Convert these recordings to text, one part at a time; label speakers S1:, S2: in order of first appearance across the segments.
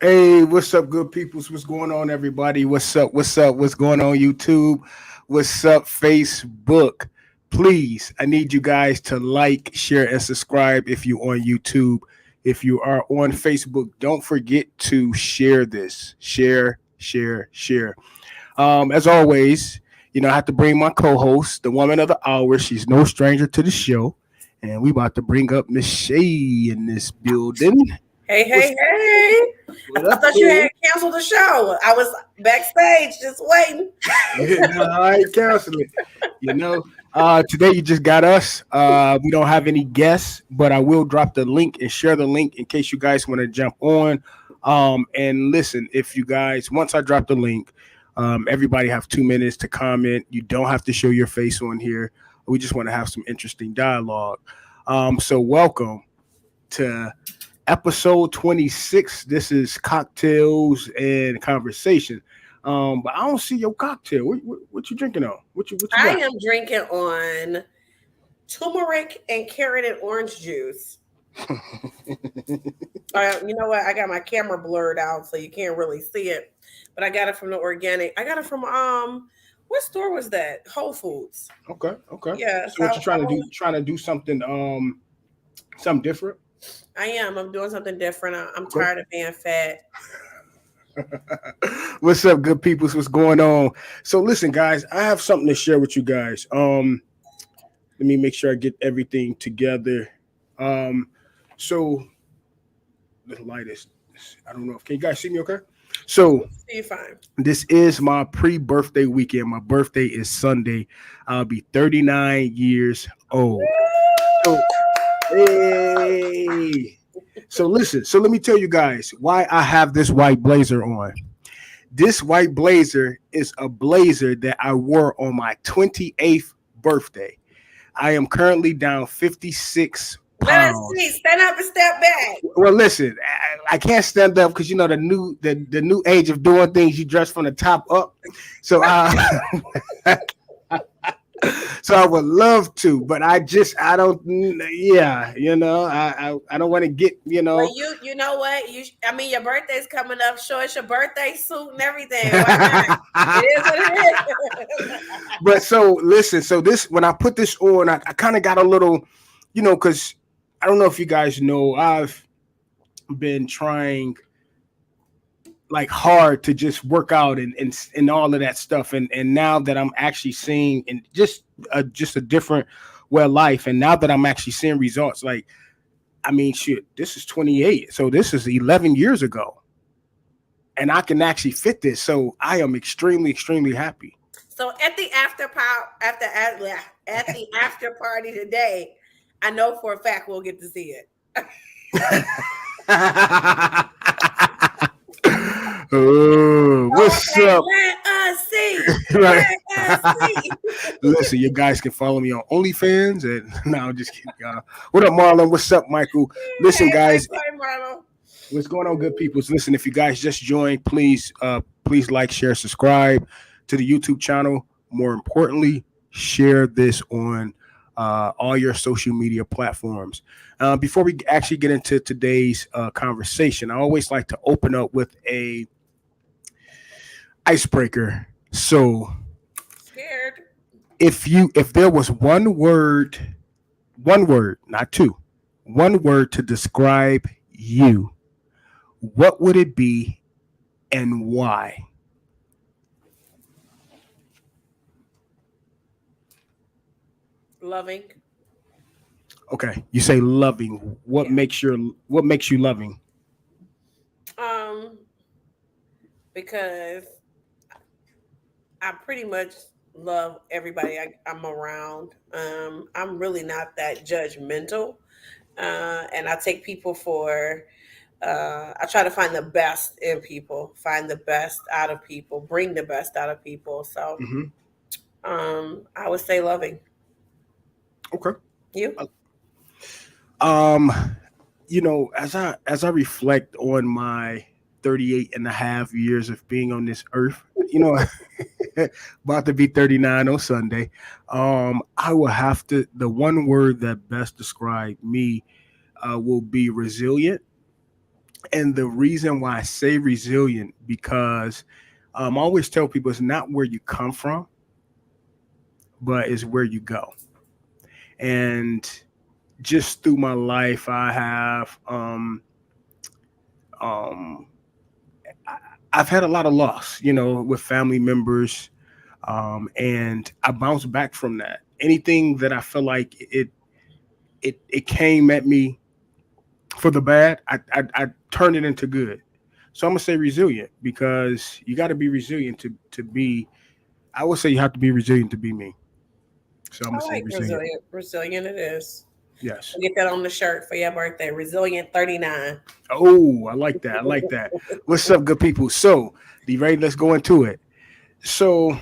S1: Hey, what's up, good peoples? What's going on, everybody? What's up? What's up? What's going on, YouTube? What's up, Facebook? Please, I need you guys to like, share, and subscribe if you're on YouTube. If you are on Facebook, don't forget to share this. Share, share, share. As always, I have to bring my co-host, the woman of the hour. She's no stranger to the show. And we about to bring up Miss Shay in this building.
S2: Hey,
S1: What's
S2: hey, hey.
S1: what
S2: I
S1: up,
S2: thought you
S1: Queen?
S2: had canceled the show. I was backstage just waiting.
S1: No, I ain't canceling. You know, today you just got us. We don't have any guests, but I will drop the link and share the link in case you guys want to jump on. And listen, if you guys, once I drop the link, everybody have 2 minutes to comment. You don't have to show your face on here. We just want to have some interesting dialogue. So welcome to episode 26. This is cocktails and conversation. But I don't see your cocktail. What you drinking on? What you
S2: I
S1: got?
S2: am drinking on turmeric and carrot and orange juice. You know what? I got my camera blurred out so you can't really see it. But I got it from the organic. I got it from what store was that? Whole Foods.
S1: Okay, okay.
S2: Yes,
S1: So what you trying to do? Trying to do something something different?
S2: I am. I'm doing something different. I'm
S1: Okay.
S2: tired of being fat.
S1: What's up, good peoples? What's going on? So listen, guys, I have something to share with you guys. Let me make sure I get everything together. So the light is, I don't know if can you guys see me okay? So
S2: See you fine.
S1: this is my pre-birthday weekend. My birthday is Sunday. I'll be 39 years old. So hey. So listen, so let me tell you guys why I have this white blazer on. This white blazer is a blazer that I wore on my 28th birthday. I am currently down 56
S2: Let us see.
S1: pounds.
S2: Stand up and step back.
S1: Well, listen, I can't stand up because the new age of doing things. You dress from the top up, so so I would love to, but I don't. Yeah, I don't want to get
S2: Well, you know what? I mean, your birthday's coming up. Sure, it's your birthday suit and everything. Why not? It is what it is.
S1: But so listen, so this when I put this on, I kind of got a little, because I don't know if you guys know, I've been trying like hard to just work out and all of that stuff, and now that I'm actually seeing and just a different way of life, and now that I'm actually seeing results, like I mean, shit, this is 28, so this is 11 years ago, and I can actually fit this, so I am extremely extremely happy.
S2: So at the at the after party today, I know for a fact we'll get to see it.
S1: Oh, what's
S2: Okay,
S1: up?
S2: let us see.
S1: Right.
S2: Let us see.
S1: Listen, you guys can follow me on OnlyFans, and no, I'm just kidding. What up, Marlon? What's up, Michael? Listen,
S2: Hey,
S1: guys,
S2: Marlon.
S1: what's going on, good people? Listen, if you guys just joined, please like, share, subscribe to the YouTube channel. More importantly, share this on all your social media platforms. Before we actually get into today's conversation, I always like to open up with a icebreaker. So,
S2: Scared.
S1: if there was one word, not two, one word to describe you, what would it be and why?
S2: Loving.
S1: Okay, you say loving. What
S2: Yeah.
S1: makes you loving?
S2: Um, because I pretty much love everybody I'm around. I'm really not that judgmental. And I take people for I try to find the best in people, find the best out of people, bring the best out of people. So
S1: Hmm.
S2: I would say loving.
S1: Okay.
S2: You?
S1: Um, as I reflect on my 38 and a half years of being on this earth, about to be 39 on Sunday, I will have to, the one word that best describe me will be resilient, And the reason why I say resilient, because I always tell people it's not where you come from, but it's where you go. And just through my life, I have um, I- I've had a lot of loss, with family members, and I bounced back from that. Anything that I feel like it came at me for the bad, I turned it into good. So I'm gonna say resilient because you got to be resilient to be. I would say you have to be resilient to be me. So I'm
S2: I
S1: gonna say
S2: like
S1: resilient.
S2: resilient. Resilient it is.
S1: Yes.
S2: We'll get that on the shirt for your birthday. Resilient 39.
S1: Oh, I like that. I like that. What's up, good people? So, the ready? Let's go into it. So,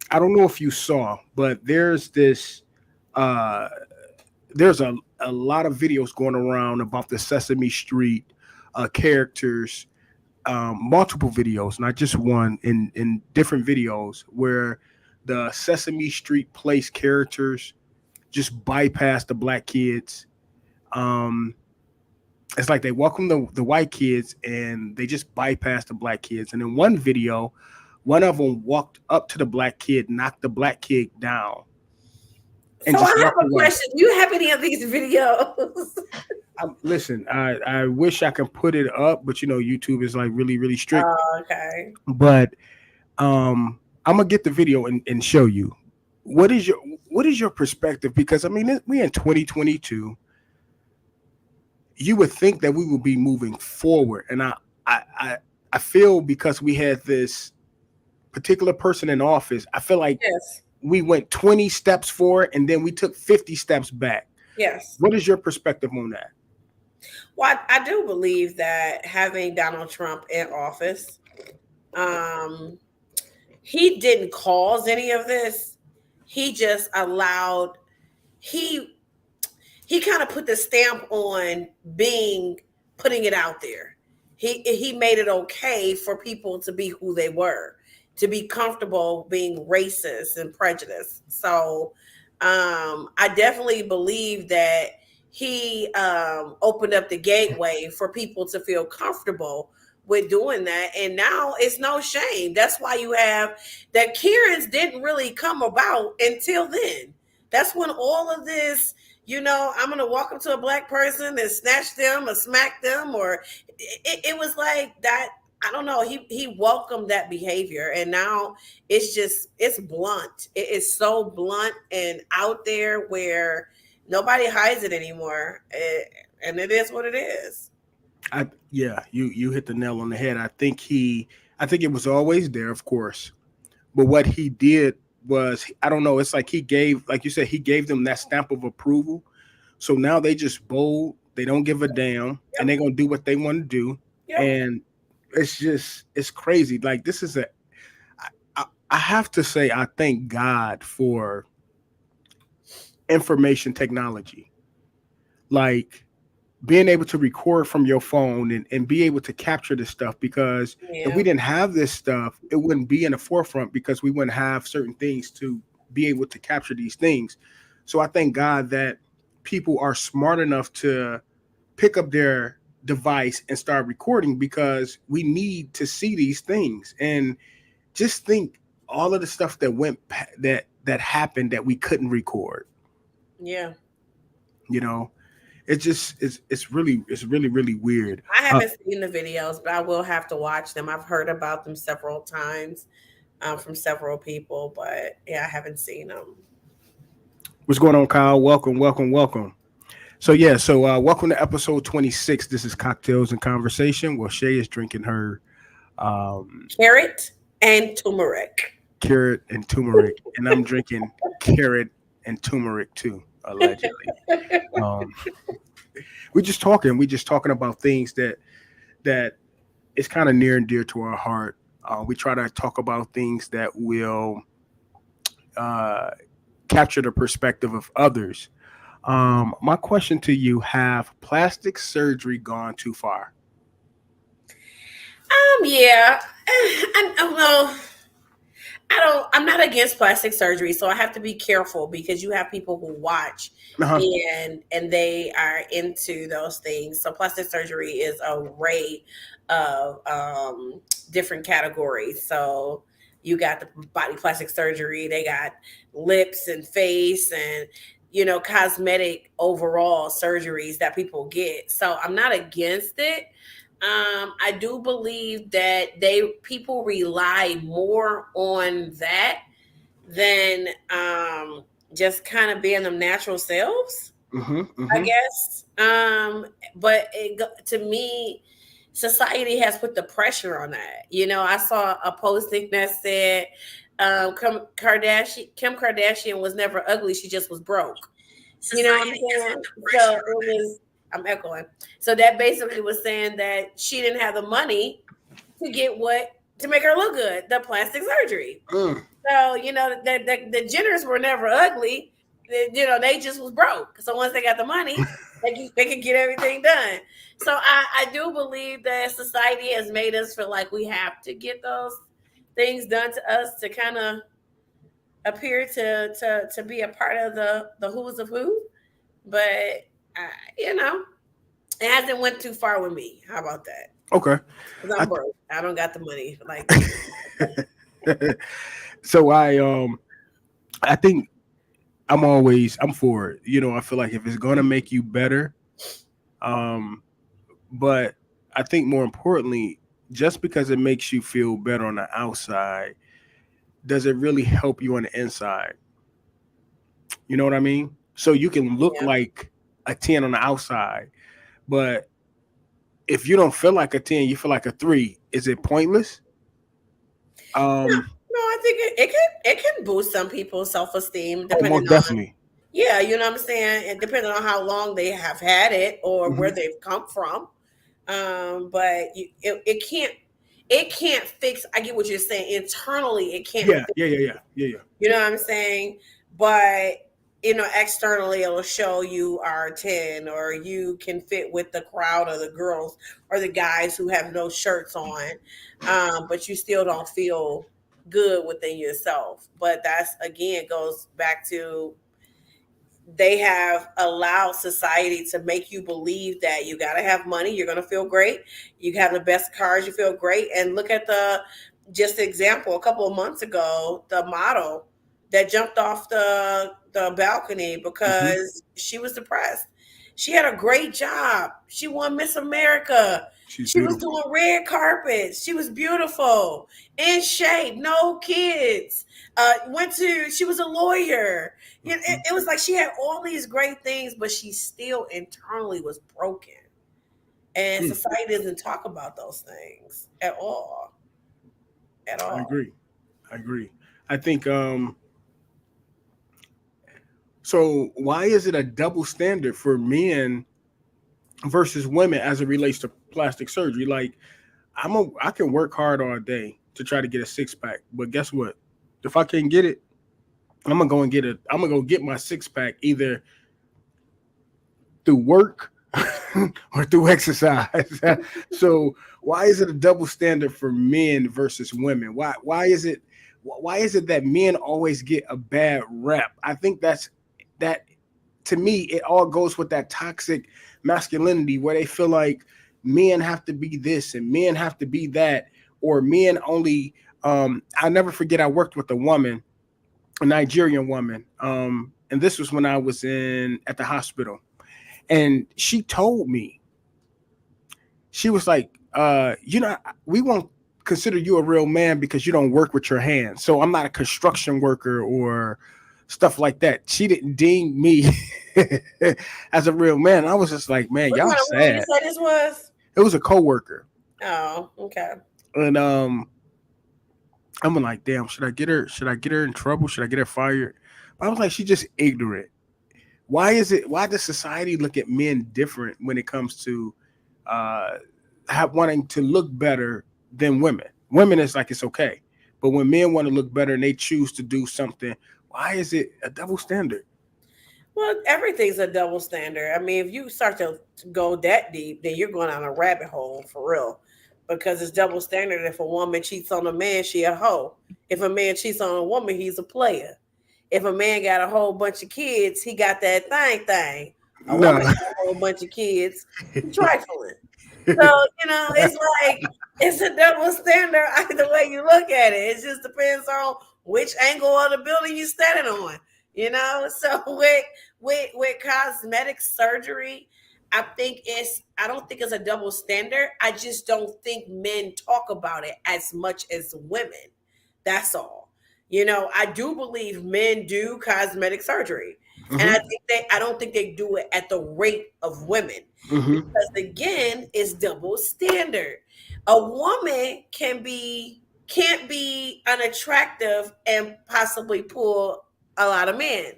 S1: I don't know if you saw, but uh there's a lot of videos going around about the Sesame Street characters, multiple videos, not just one, in different videos where the Sesame Street place characters just bypass the black kids. Um, it's like they welcome the white kids and they just bypass the black kids. And in one video, one of them walked up to the black kid, knocked the black kid down, and
S2: So I
S1: just
S2: have
S1: walked
S2: a
S1: away.
S2: question. Do you have any of these videos?
S1: Listen, I wish I could put it up, but YouTube is like really, really strict.
S2: Oh, okay.
S1: But I'm gonna get the video and show you what is your what is your perspective, because I mean we in 2022. You would think that we would be moving forward, and I I, I feel because we had this particular person in office, I feel like
S2: Yes.
S1: we went 20 steps forward and then we took 50 steps back.
S2: Yes.
S1: What is your perspective on that?
S2: Well, I do believe that having Donald Trump in office, um, he didn't cause any of this. He just allowed he he kind of put the stamp on being putting it out there. He made it okay for people to be who they were, to be comfortable being racist and prejudiced. So I definitely believe that he opened up the gateway for people to feel comfortable with doing that. And now it's no shame. That's why you have that Karens didn't really come about until then. That's when all of this, I'm going to walk up to a black person and snatch them or smack them, or it was like that. I don't know. He welcomed that behavior, and now it's blunt. It is so blunt and out there where nobody hides it anymore, and it is what it is.
S1: Yeah, you hit the nail on the head. I think it was always there, of course, but what he did was, I don't know. It's like he gave, like you said, he gave them that stamp of approval. So now they just bold. They don't give a damn, and
S2: Yep.
S1: they're gonna do what they want to do.
S2: Yep.
S1: And it's crazy. Like this is I have to say I thank God for information technology. Like being able to record from your phone and be able to capture this stuff, because if we
S2: Yeah.
S1: didn't have this stuff, it wouldn't be in the forefront because we wouldn't have certain things to be able to capture these things. So I thank God that people are smart enough to pick up their device and start recording, because we need to see these things. And just think all of the stuff that that happened that we couldn't record,
S2: Yeah.
S1: you know. It's really really weird.
S2: I
S1: uh,
S2: haven't seen the videos, but I will have to watch them. I've heard about them several times from several people, but yeah, I haven't seen them.
S1: what's going on, Kyle? Welcome, welcome, welcome. So yeah, so welcome to episode 26. This is Cocktails and Conversation. Well, Shay is drinking her um
S2: Carrot and turmeric.
S1: carrot and turmeric, and I'm drinking carrot and turmeric too, allegedly. um we just talking about things that is kind of near and dear to our heart. We try to talk about things that will uh capture the perspective of others. My question to you: have plastic surgery gone too far?
S2: Yeah. I don't know. I I'm not against plastic surgery, so I have to be careful because you have people who watch
S1: Uh-huh.
S2: and they are into those things. So plastic surgery is a array of different categories. So you got the body plastic surgery, they got lips and face and cosmetic overall surgeries that people get. So I'm not against it. I do believe that people rely more on that than just kind of being them natural selves,
S1: Mm-hmm.
S2: I
S1: Mm-hmm.
S2: guess. But to me, society has put the pressure on that. I saw a posting that said Kim Kardashian was never ugly; she just was broke. You know what I'm saying? So it was. I'm echoing. So that basically was saying that she didn't have the money to get to make her look good, the plastic surgery.
S1: Mm.
S2: So the Jenners were never ugly. They just was broke. So once they got the money, they could get everything done. So I do believe that society has made us feel like we have to get those things done to us to kind of appear to be a part of the who's of who. But you know, it hasn't went too far with me. How about that?
S1: Okay.
S2: Because
S1: I
S2: I'm broke. I don't got the money like they do.
S1: so I think I'm for it. I feel like if it's gonna make you better, um, but I think more importantly, just because it makes you feel better on the outside, does it really help you on the inside? You know what I mean? So you can look
S2: Yeah.
S1: like a 10 on the outside, but if you don't feel like a 10, you feel like a 3, is it pointless? Um,
S2: No, I think it can boost some people's self esteem
S1: oh,
S2: depending
S1: most
S2: on,
S1: definitely.
S2: yeah, you know what I'm saying, and depending on how long they have had it or where
S1: Hmm.
S2: they've come from. But it can't fix. I get what you're saying. Internally, it can't
S1: Yeah,
S2: fix.
S1: yeah, yeah, yeah, yeah, yeah.
S2: You know what I'm saying? But externally, it'll show you are 10, or you can fit with the crowd of the girls or the guys who have no shirts on, but you still don't feel good within yourself. But that's again goes back to they have allowed society to make you believe that you got to have money, you're going to feel great, you have the best cars, you feel great. And look at the just example a couple of months ago, the model that jumped off the balcony
S1: Hmm.
S2: because she was depressed. She had a great job, she won Miss America,
S1: She's
S2: she was
S1: beautiful.
S2: doing red carpets, she was beautiful, in shape, no kids, she was a lawyer.
S1: Hmm.
S2: It was like she had all these great things, but she still internally was broken. And
S1: Mm,
S2: society doesn't talk about those things at all. At
S1: I
S2: all.
S1: agree. I agree. I think so why is it a double standard for men versus women as it relates to plastic surgery? Like I can work hard all day to try to get a six pack, but guess what? If I can't get it, I'm gonna go get my six pack either through work or through exercise. So why is it a double standard for men versus women? Why is it that men always get a bad rep? I think that to me it all goes with that toxic masculinity where they feel like men have to be this and men have to be that, or men only I'll never forget I worked with a woman, a Nigerian woman. And this was when I was in at the hospital, and she told me, she was like, we won't consider you a real man because you don't work with your hands. So I'm not a construction worker or stuff like that. She didn't deem me as a real man. I was just like, man,
S2: What
S1: y'all
S2: kind of woman you
S1: sad.
S2: say this was?
S1: It was a coworker.
S2: Oh, okay.
S1: And I'm like, damn, should I get her? Should I get her in trouble? Should I get her fired? But I was like, she's just ignorant. Why does society look at men different when it comes to uh wanting to look better than women? Women is like it's okay, but when men want to look better and they choose to do something, why is it a double standard?
S2: Well, everything's a double standard. I mean, if you start to go that deep, then you're going on a rabbit hole for real. because it's double standard. If a woman cheats on a man, she a hoe. If a man cheats on a woman, he's a player. If a man got a whole bunch of kids, he got that thing. A woman
S1: No.
S2: got a whole bunch of kids, he trifling. So, it's like it's a double standard either way you look at it. It just depends on which angle of the building you're standing on. So with cosmetic surgery, I don't think it's a double standard. I just don't think men talk about it as much as women. That's all. I do believe men do cosmetic surgery. And
S1: Hmm.
S2: I don't think they do it at the rate of women.
S1: Hmm.
S2: Because again, it's double standard. A woman can't be unattractive and possibly pull a lot of men.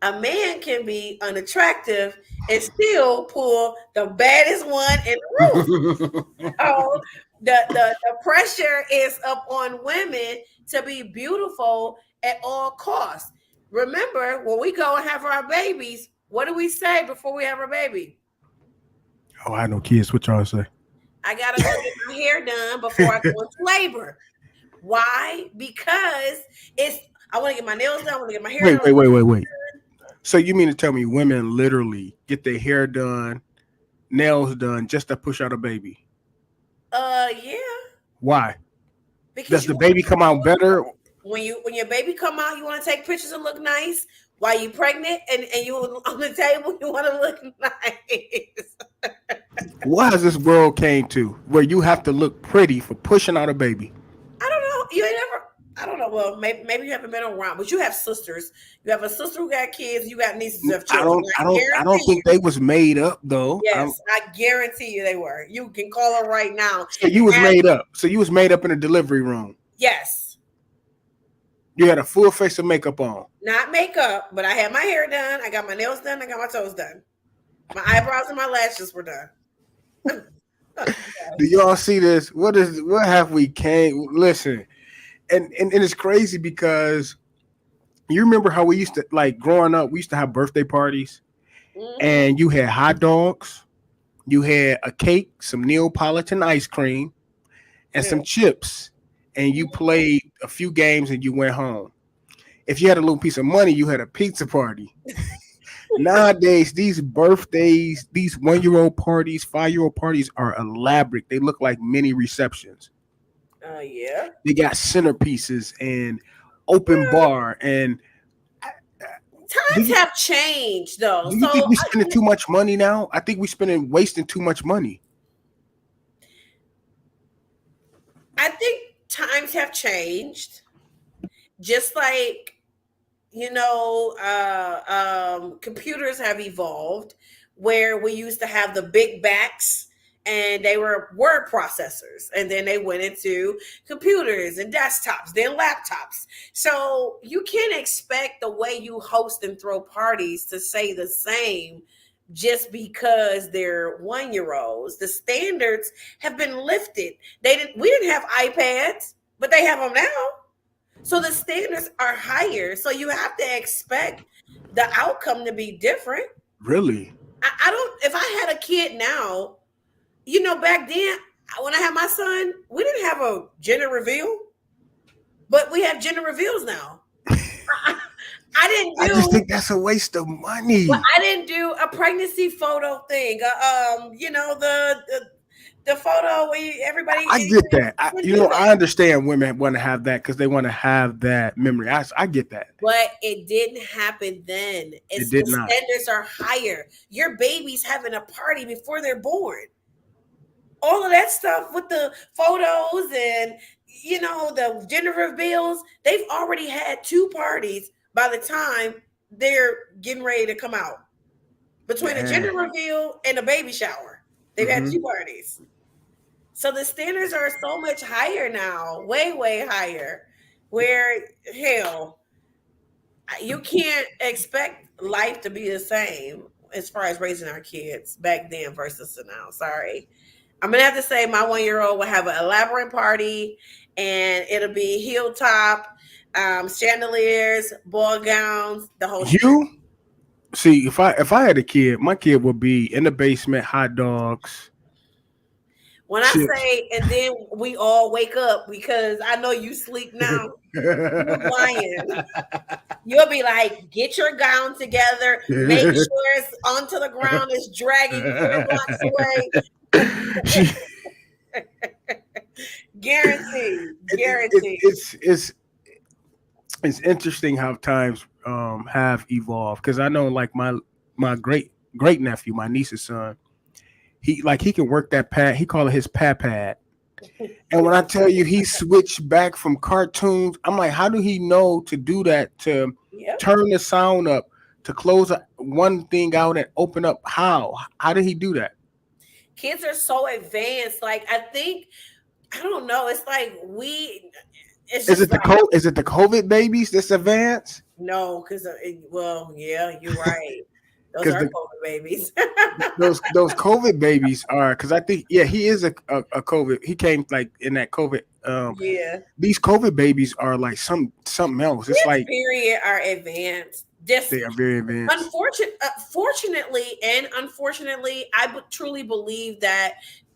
S2: A man can be unattractive and still pull the baddest one in the room. So the pressure is up on women to be beautiful at all costs. Remember, when we go and have our babies, what do we say before we have our baby?
S1: Oh, I know kids. What y'all say?
S2: I gotta go get my hair done before I go into labor. Why? Because I want to get my nails done. I want to get my hair
S1: Wait,
S2: done.
S1: wait, wait, wait, wait. So you mean to tell me women literally get their hair done, nails done, just to push out a baby?
S2: Yeah,
S1: Why?
S2: because
S1: Does
S2: you
S1: the
S2: want
S1: baby come out better?
S2: when your baby come out, you want to take pictures and look nice. While you pregnant and you on the table, you want to look nice.
S1: What has this world came to where you have to look pretty for pushing out a baby?
S2: I don't know. You ain't never. I don't know. Well, maybe you haven't been around, but you have sisters. You have a sister who got kids. You got nieces who have
S1: I
S2: children.
S1: don't, I
S2: I
S1: don't, I don't
S2: guarantee
S1: think
S2: you.
S1: they was made up though.
S2: Yes, I guarantee you they were. You can call her right now
S1: So you
S2: and
S1: was
S2: ask.
S1: made up. So you was made up in a delivery room.
S2: Yes,
S1: You had a full face of makeup on.
S2: not makeup, but I had my hair done. I got my nails done. I got my toes done. My eyebrows and my lashes were done.
S1: Do
S2: Yes.
S1: y'all see this? What have we came? Listen, and it's crazy because you remember how we used to like growing up. We used to have birthday parties,
S2: Hmm.
S1: and you had hot dogs, you had a cake, some Neapolitan ice cream, and
S2: Yeah.
S1: some chips, and you played a few games and you went home. If you had a little piece of money, you had a pizza party. Nowadays, these birthdays, these 1 year old parties, 5 year old parties are elaborate. They look like mini receptions.
S2: Yeah.
S1: They got centerpieces and open bar. And do
S2: Times
S1: you
S2: have changed though.
S1: do
S2: So
S1: you think we spending too much money now? I think we spending wasting too much money.
S2: I think times have changed. Just like computers have evolved where we used to have the big backs and they were word processors and then they went into computers and desktops then laptops, so you can't expect the way you host and throw parties to say the same just because they're 1 year olds. The standards have been lifted. We didn't have iPads, but they have them now, so the standards are higher. So you have to expect the outcome to be different.
S1: Really?
S2: I don't, if I had a kid now, back then, when I had my son, we didn't have a gender reveal, but we have gender reveals now. I, I didn't
S1: I just
S2: do,
S1: think that's a waste of
S2: well,
S1: money.
S2: I didn't do a pregnancy photo thing. The photo where everybody,
S1: I get that.
S2: didn't do
S1: I
S2: that.
S1: understand women want to have that because they want to have that memory. I get that.
S2: But it didn't happen then.
S1: It
S2: It's the
S1: did not.
S2: standards are higher. Your baby's having a party before they're born. All of that stuff with the photos and the gender reveals, they've already had two parties by the time they're getting ready to come out. Between a gender
S1: Man.
S2: reveal and a baby shower, they've had
S1: Hmm.
S2: two parties. So the standards are so much higher now, way, way higher. Where hell, you can't expect life to be the same as far as raising our kids back then versus now. Sorry. I'm gonna have to say my 1 year old will have an elaborate party and it'll be heel top, chandeliers, ball gowns, the whole shebang.
S1: You see, if I had a kid, my kid would be in the basement, hot dogs.
S2: When I
S1: Chips.
S2: say, and then we all wake up because I know you sleep now, you're lying. You'll be like, get your gown together, make sure it's onto the ground, it's dragging 4 blocks away.
S1: She-
S2: Guaranteed.
S1: it,
S2: Guaranteed.
S1: it's interesting how times have evolved because I know like my great nephew, my niece's son, he can work that pad. He call it his pad. And when I tell you he switched back from cartoons, I'm like, how do he know to do that? To
S2: Yep.
S1: turn the sound up, to close one thing out and open up. How? How did he do that?
S2: Kids are so advanced. Like, I think, I don't know. It's like it's
S1: Is
S2: just
S1: it the
S2: like,
S1: Is it the COVID babies this advance?
S2: no, because, well, yeah, you're right. Those
S1: Because
S2: are COVID babies.
S1: those COVID babies are because I think yeah he is a COVID. He came like in that COVID.
S2: Yeah.
S1: These COVID babies are like something else. It's
S2: Kids,
S1: like
S2: period, are advanced. Just
S1: they are very advanced.
S2: fortunately and unfortunately, I truly believe that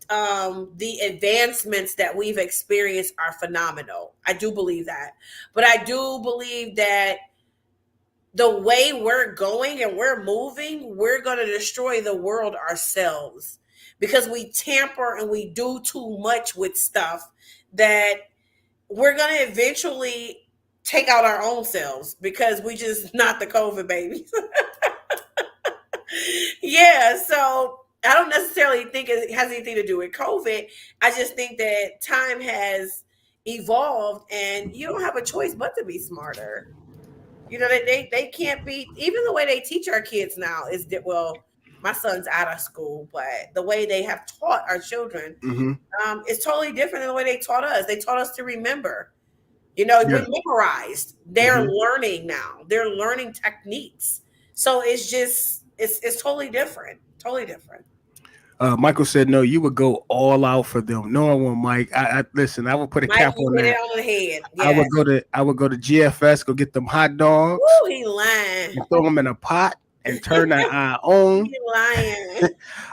S2: the advancements that we've experienced are phenomenal. I do believe that, but I do believe that the way we're going and we're moving, we're going to destroy the world ourselves because we tamper and we do too much with stuff that we're going to eventually take out our own selves because we just not the COVID babies. Yeah, so I don't necessarily think it has anything to do with COVID. I just think that time has evolved and you don't have a choice but to be smarter. You know, they can't be, even the way they teach our kids now is that, well, my son's out of school, but the way they have taught our children
S1: Hmm.
S2: is totally different than the way they taught us. They taught us to remember. You know,
S1: Yeah.
S2: we memorized. They're
S1: Hmm.
S2: learning now. They're learning techniques. So it's just it's totally different. Totally different.
S1: Michael said no. You would go all out for them. No, I won't, Mike. I listen. I would put a
S2: Mike,
S1: cap
S2: you
S1: on
S2: hit it
S1: that.
S2: on the head.
S1: I
S2: Yes.
S1: would go to GFS, go get them hot dogs
S2: Woo, he lying.
S1: and throw them in a pot and turn that eye on.
S2: He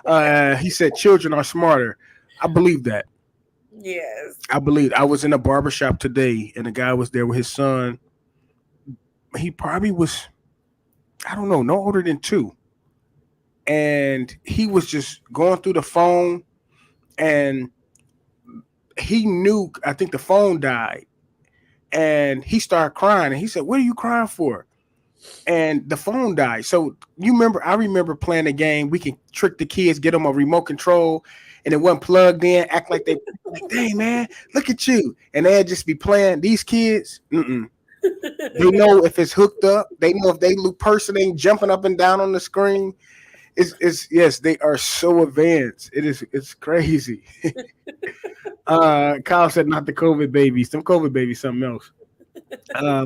S2: lying.
S1: He said children are smarter. I believe that.
S2: Yes.
S1: I believe I was in a barber shop today and a guy was there with his son. He probably was, I don't know, no older than two. And he was just going through the phone and he knew, I think the phone died. And he started crying and he said, "What are you crying for?" And the phone died. So I remember playing a game. We can trick the kids, get them a remote control, and it wasn't plugged in. Act like they like, "Dang man, look at you!" And they'd just be playing. These kids, they know if it's hooked up. They know if they look person ain't jumping up and down on the screen. It's yes, they are so advanced. It's crazy. Kyle said not the COVID babies. Some COVID babies, something else.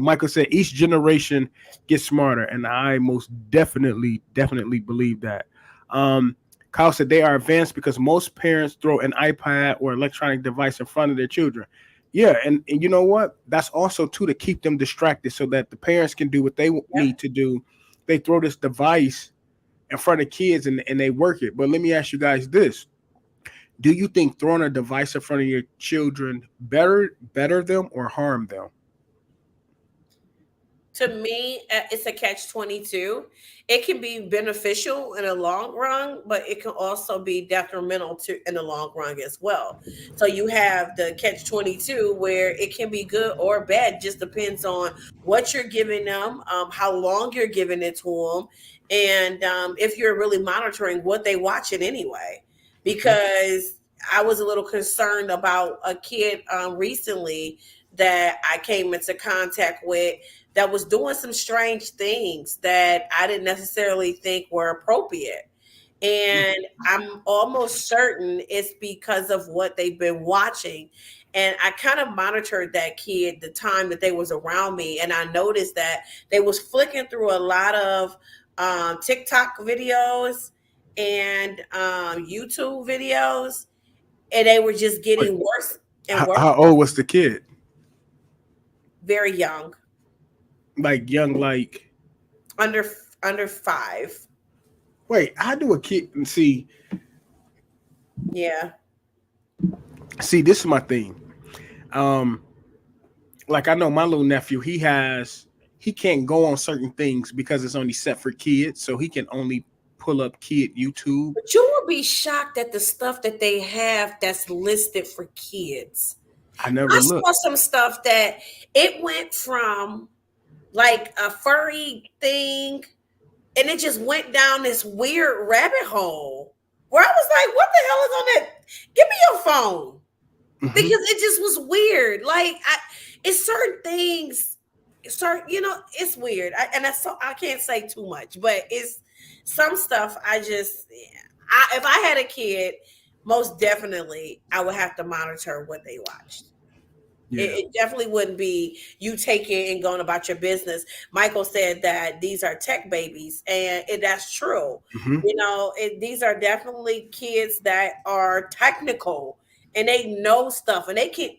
S1: Michael said each generation gets smarter, and I most definitely believe that. Um, Kyle said they are advanced because most parents throw an iPad or electronic device in front of their children. Yeah, and you know what? That's also too to keep them distracted so that the parents can do what they
S2: Yep.
S1: need to do. They throw this device in front of kids and they work it. But let me ask you guys this: do you think throwing a device in front of your children better them or harm them?
S2: To me, it's a catch 22. It can be beneficial in the long run, but it can also be detrimental to in the long run as well. So you have the catch 22 where it can be good or bad, just depends on what you're giving them, how long you're giving it to them, and if you're really monitoring what they watching anyway.
S1: Okay.
S2: Because I was a little concerned about a kid recently that I came into contact with that was doing some strange things that I didn't necessarily think were appropriate. And I'm almost certain it's because of what they've been watching. And I kind of monitored that kid the time that they was around me, and I noticed that they was flicking through a lot of TikTok videos and YouTube videos, and they were just
S1: Wait,
S2: getting worse and worse.
S1: how old was the kid?
S2: Very young,
S1: Like young, like
S2: under under 5.
S1: wait, how do a kid and see?
S2: Yeah.
S1: See, this is my thing. Um, like I know my little nephew, he can't go on certain things because it's only set for kids, so he can only pull up kid YouTube.
S2: But you will be shocked at the stuff that they have that's listed for kids.
S1: I never
S2: I
S1: look.
S2: saw some stuff that it went from like a furry thing and it just went down this weird rabbit hole where I was like, what the hell is on that? Give me your phone. Because
S1: Hmm.
S2: it just was weird. It's certain things, certain, it's weird. And that's so I can't say too much, but it's some stuff if I had a kid, most definitely I would have to monitor what they watched.
S1: Yeah.
S2: It definitely wouldn't be you taking and going about your business. Michael said that these are tech babies, and that's true.
S1: Hmm.
S2: These are definitely kids that are technical and they know stuff, and they can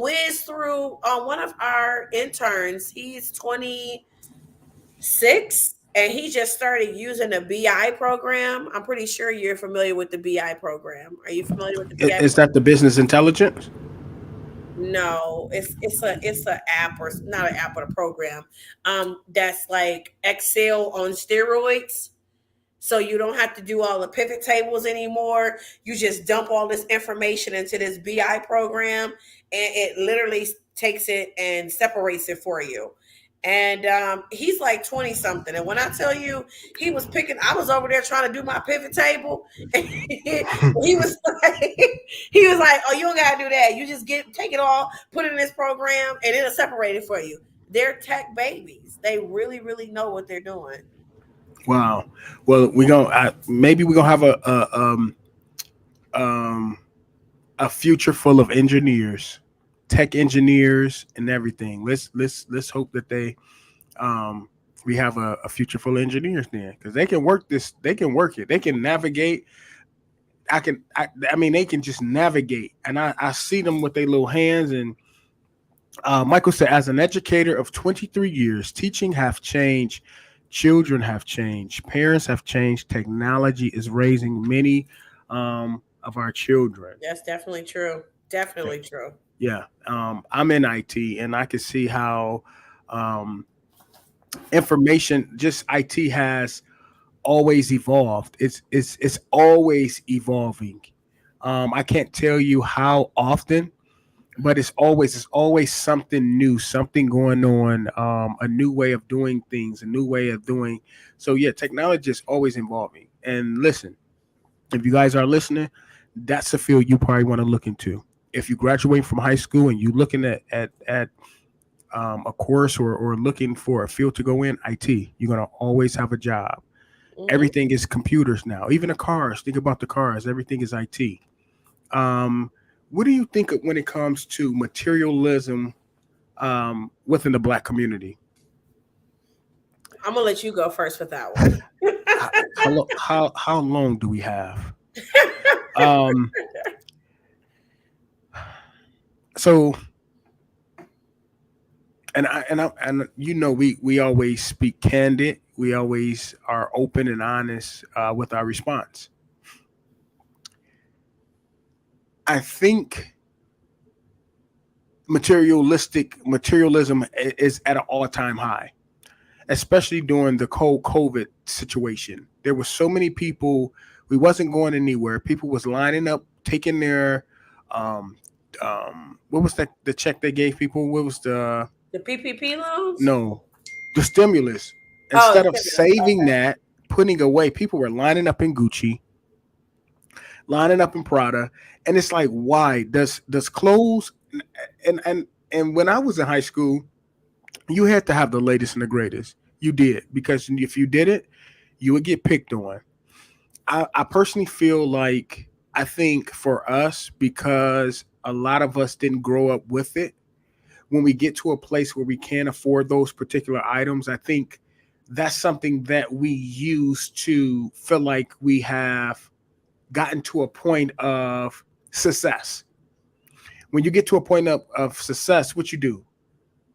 S2: whiz through. One of our interns, he's 26, and he just started using a BI program. I'm pretty sure you're familiar with the BI program. Are you familiar with the BI
S1: Is
S2: program?
S1: that the business intelligence?
S2: No, it's a app, or not an app, but a program. That's like Excel on steroids. So you don't have to do all the pivot tables anymore. You just dump all this information into this BI program, and it literally takes it and separates it for you. And he's like 20 something. And when I tell you, I was over there trying to do my pivot table. And he was like, oh, you don't got to do that. You just take it all, put it in this program, and it'll separate it for you. They're tech babies. They really, really know what they're doing.
S1: Wow. Well, maybe we're gonna have um a future full of engineers, tech engineers, and everything. Let's hope that um we have a future full of engineers then, because they can work this. They can work it. They can navigate. I mean, they can just navigate, and I see them with their little hands. And Michael said, as an educator of 23 years, teaching have changed. Children have changed. Parents have changed. Technology is raising many of our children.
S2: That's definitely true. Definitely true.
S1: Yeah, I'm in IT, and I can see how um, information, just IT, has always evolved. It's always evolving. I can't tell you how often, but it's always something new, something going on, a new way of doing things, a new way of doing. So yeah, technology is always evolving. And listen, if you guys are listening, that's a field you probably want to look into. If you graduate from high school and you looking at a course, or looking for a field to go in, IT, you're gonna always have a job.
S2: Hmm.
S1: Everything is computers now. Even the cars. Think about the cars. Everything is IT. Um, what do you think when it comes to materialism within the black community?
S2: I'm gonna let you go first with that one.
S1: How long do we have? Um, so and we always speak candid. We always are open and honest with our response. I think materialism is at an all-time high, especially during the cold COVID situation. There were so many people. We wasn't going anywhere. People was lining up, taking their um what was that, the check they gave people? What was the
S2: The PPP loans?
S1: no, the stimulus.
S2: Oh,
S1: Instead of
S2: stimulus.
S1: saving that, putting away, people were lining up in Gucci, lining up in Prada, and it's like, why does clothes, and when I was in high school, you had to have the latest and the greatest. You did, because if you did it, you would get picked on. I personally feel like, I think for us, because a lot of us didn't grow up with it, when we get to a place where we can't afford those particular items, I think that's something that we use to feel like we have gotten to a point of success. When you get to a point of success, what you do?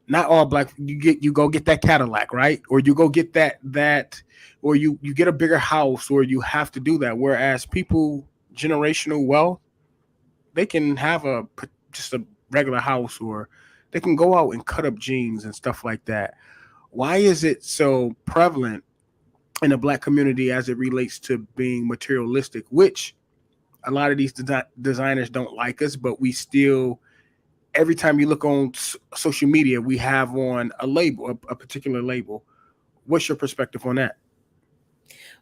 S1: Not all black, you go get that Cadillac, right? Or you go get that, or you get a bigger house, or you have to do that. Whereas people, generational wealth, they can have just a regular house, or they can go out and cut up jeans and stuff like that. Why is it so prevalent in the black community as it relates to being materialistic, which a lot of these designers don't like us, but we still, every time you look on social media, we have on a label, a particular label. What's your perspective on that?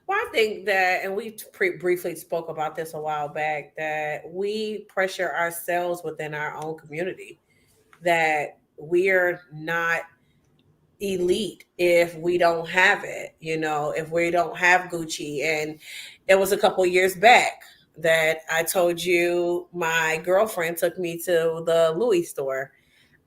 S2: Well, I think that, and we briefly spoke about this a while back, that we pressure ourselves within our own community, that we're not elite if we don't have it, if we don't have Gucci. And it was a couple years back that I told you my girlfriend took me to the Louis store.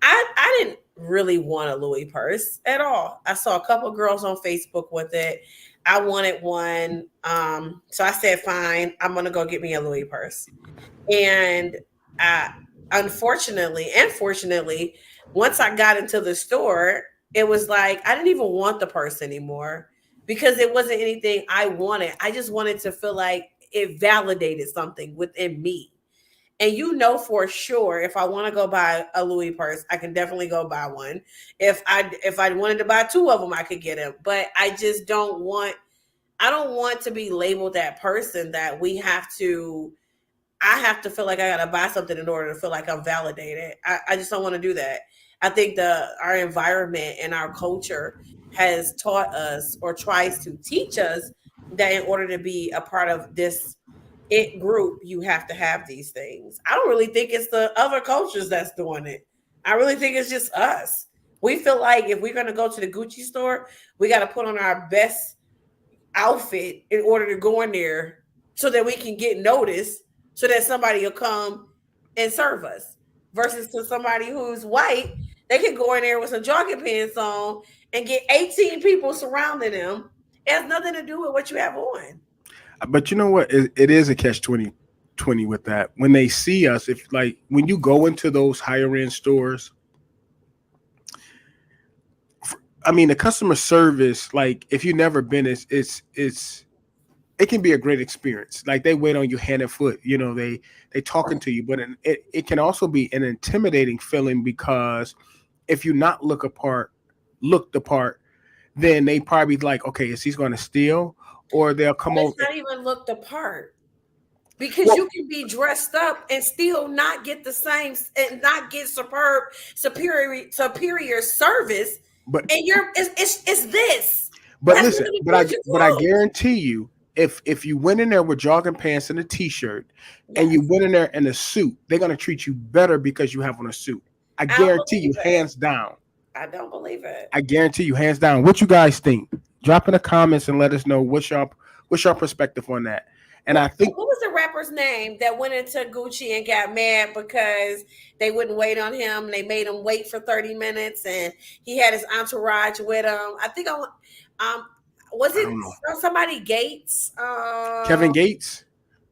S2: I didn't really want a Louis purse at all. I saw a couple girls on Facebook with it. I wanted one. So I said, fine, I'm gonna go get me a Louis purse. And I, unfortunately and fortunately, once I got into the store, it was like I didn't even want the purse anymore because it wasn't anything I wanted. I just wanted to feel like it validated something within me. And for sure, if I want to go buy a Louis purse, I can definitely go buy one. If I wanted to buy two of them, I could get them. But I just don't want. I don't want to be labeled that person that we have to. I have to feel like I gotta buy something in order to feel like I'm validated. I just don't want to do that. I think our environment and our culture has taught us or tries to teach us that in order to be a part of this it group, you have to have these things. I don't really think it's the other cultures that's doing it. I really think it's just us. We feel like if we're gonna go to the Gucci store, we got to put on our best outfit in order to go in there so that we can get noticed, so that somebody will come and serve us. Versus to somebody who's white, they can go in there with some jogging pants on and get 18 people surrounding them. It has nothing to do with what you have on.
S1: But you know what? It is a catch 20 with that. When they see us, if like when you go into those higher end stores, I mean, the customer service, like if you've never been, it can be a great experience. Like they wait on you hand and foot. They talking to you, but it can also be an intimidating feeling because if you not look the part, then they probably like, okay, is he's going to steal, or they'll come
S2: Let's
S1: over.
S2: not even look the part, because
S1: Well,
S2: you can be dressed up and still not get the same and not get superior service.
S1: but
S2: And it's this. It
S1: But
S2: has
S1: listen,
S2: nothing to do with your
S1: I
S2: clothes.
S1: guarantee you, if you went in there with jogging pants and a t-shirt, and you
S2: Yes,
S1: went in there in a suit, they're gonna treat you better because you have on a suit. I
S2: I don't
S1: guarantee you,
S2: believe it.
S1: hands down.
S2: I don't believe it.
S1: I guarantee you, hands down. What you guys think? Drop in the comments and let us know what's your perspective on that. And I think
S2: What was the rapper's name that went into Gucci and got mad because they wouldn't wait on him? They made him wait for 30 minutes, and he had his entourage with him. I think was
S1: I
S2: it
S1: don't know.
S2: somebody Gates?
S1: Kevin Gates.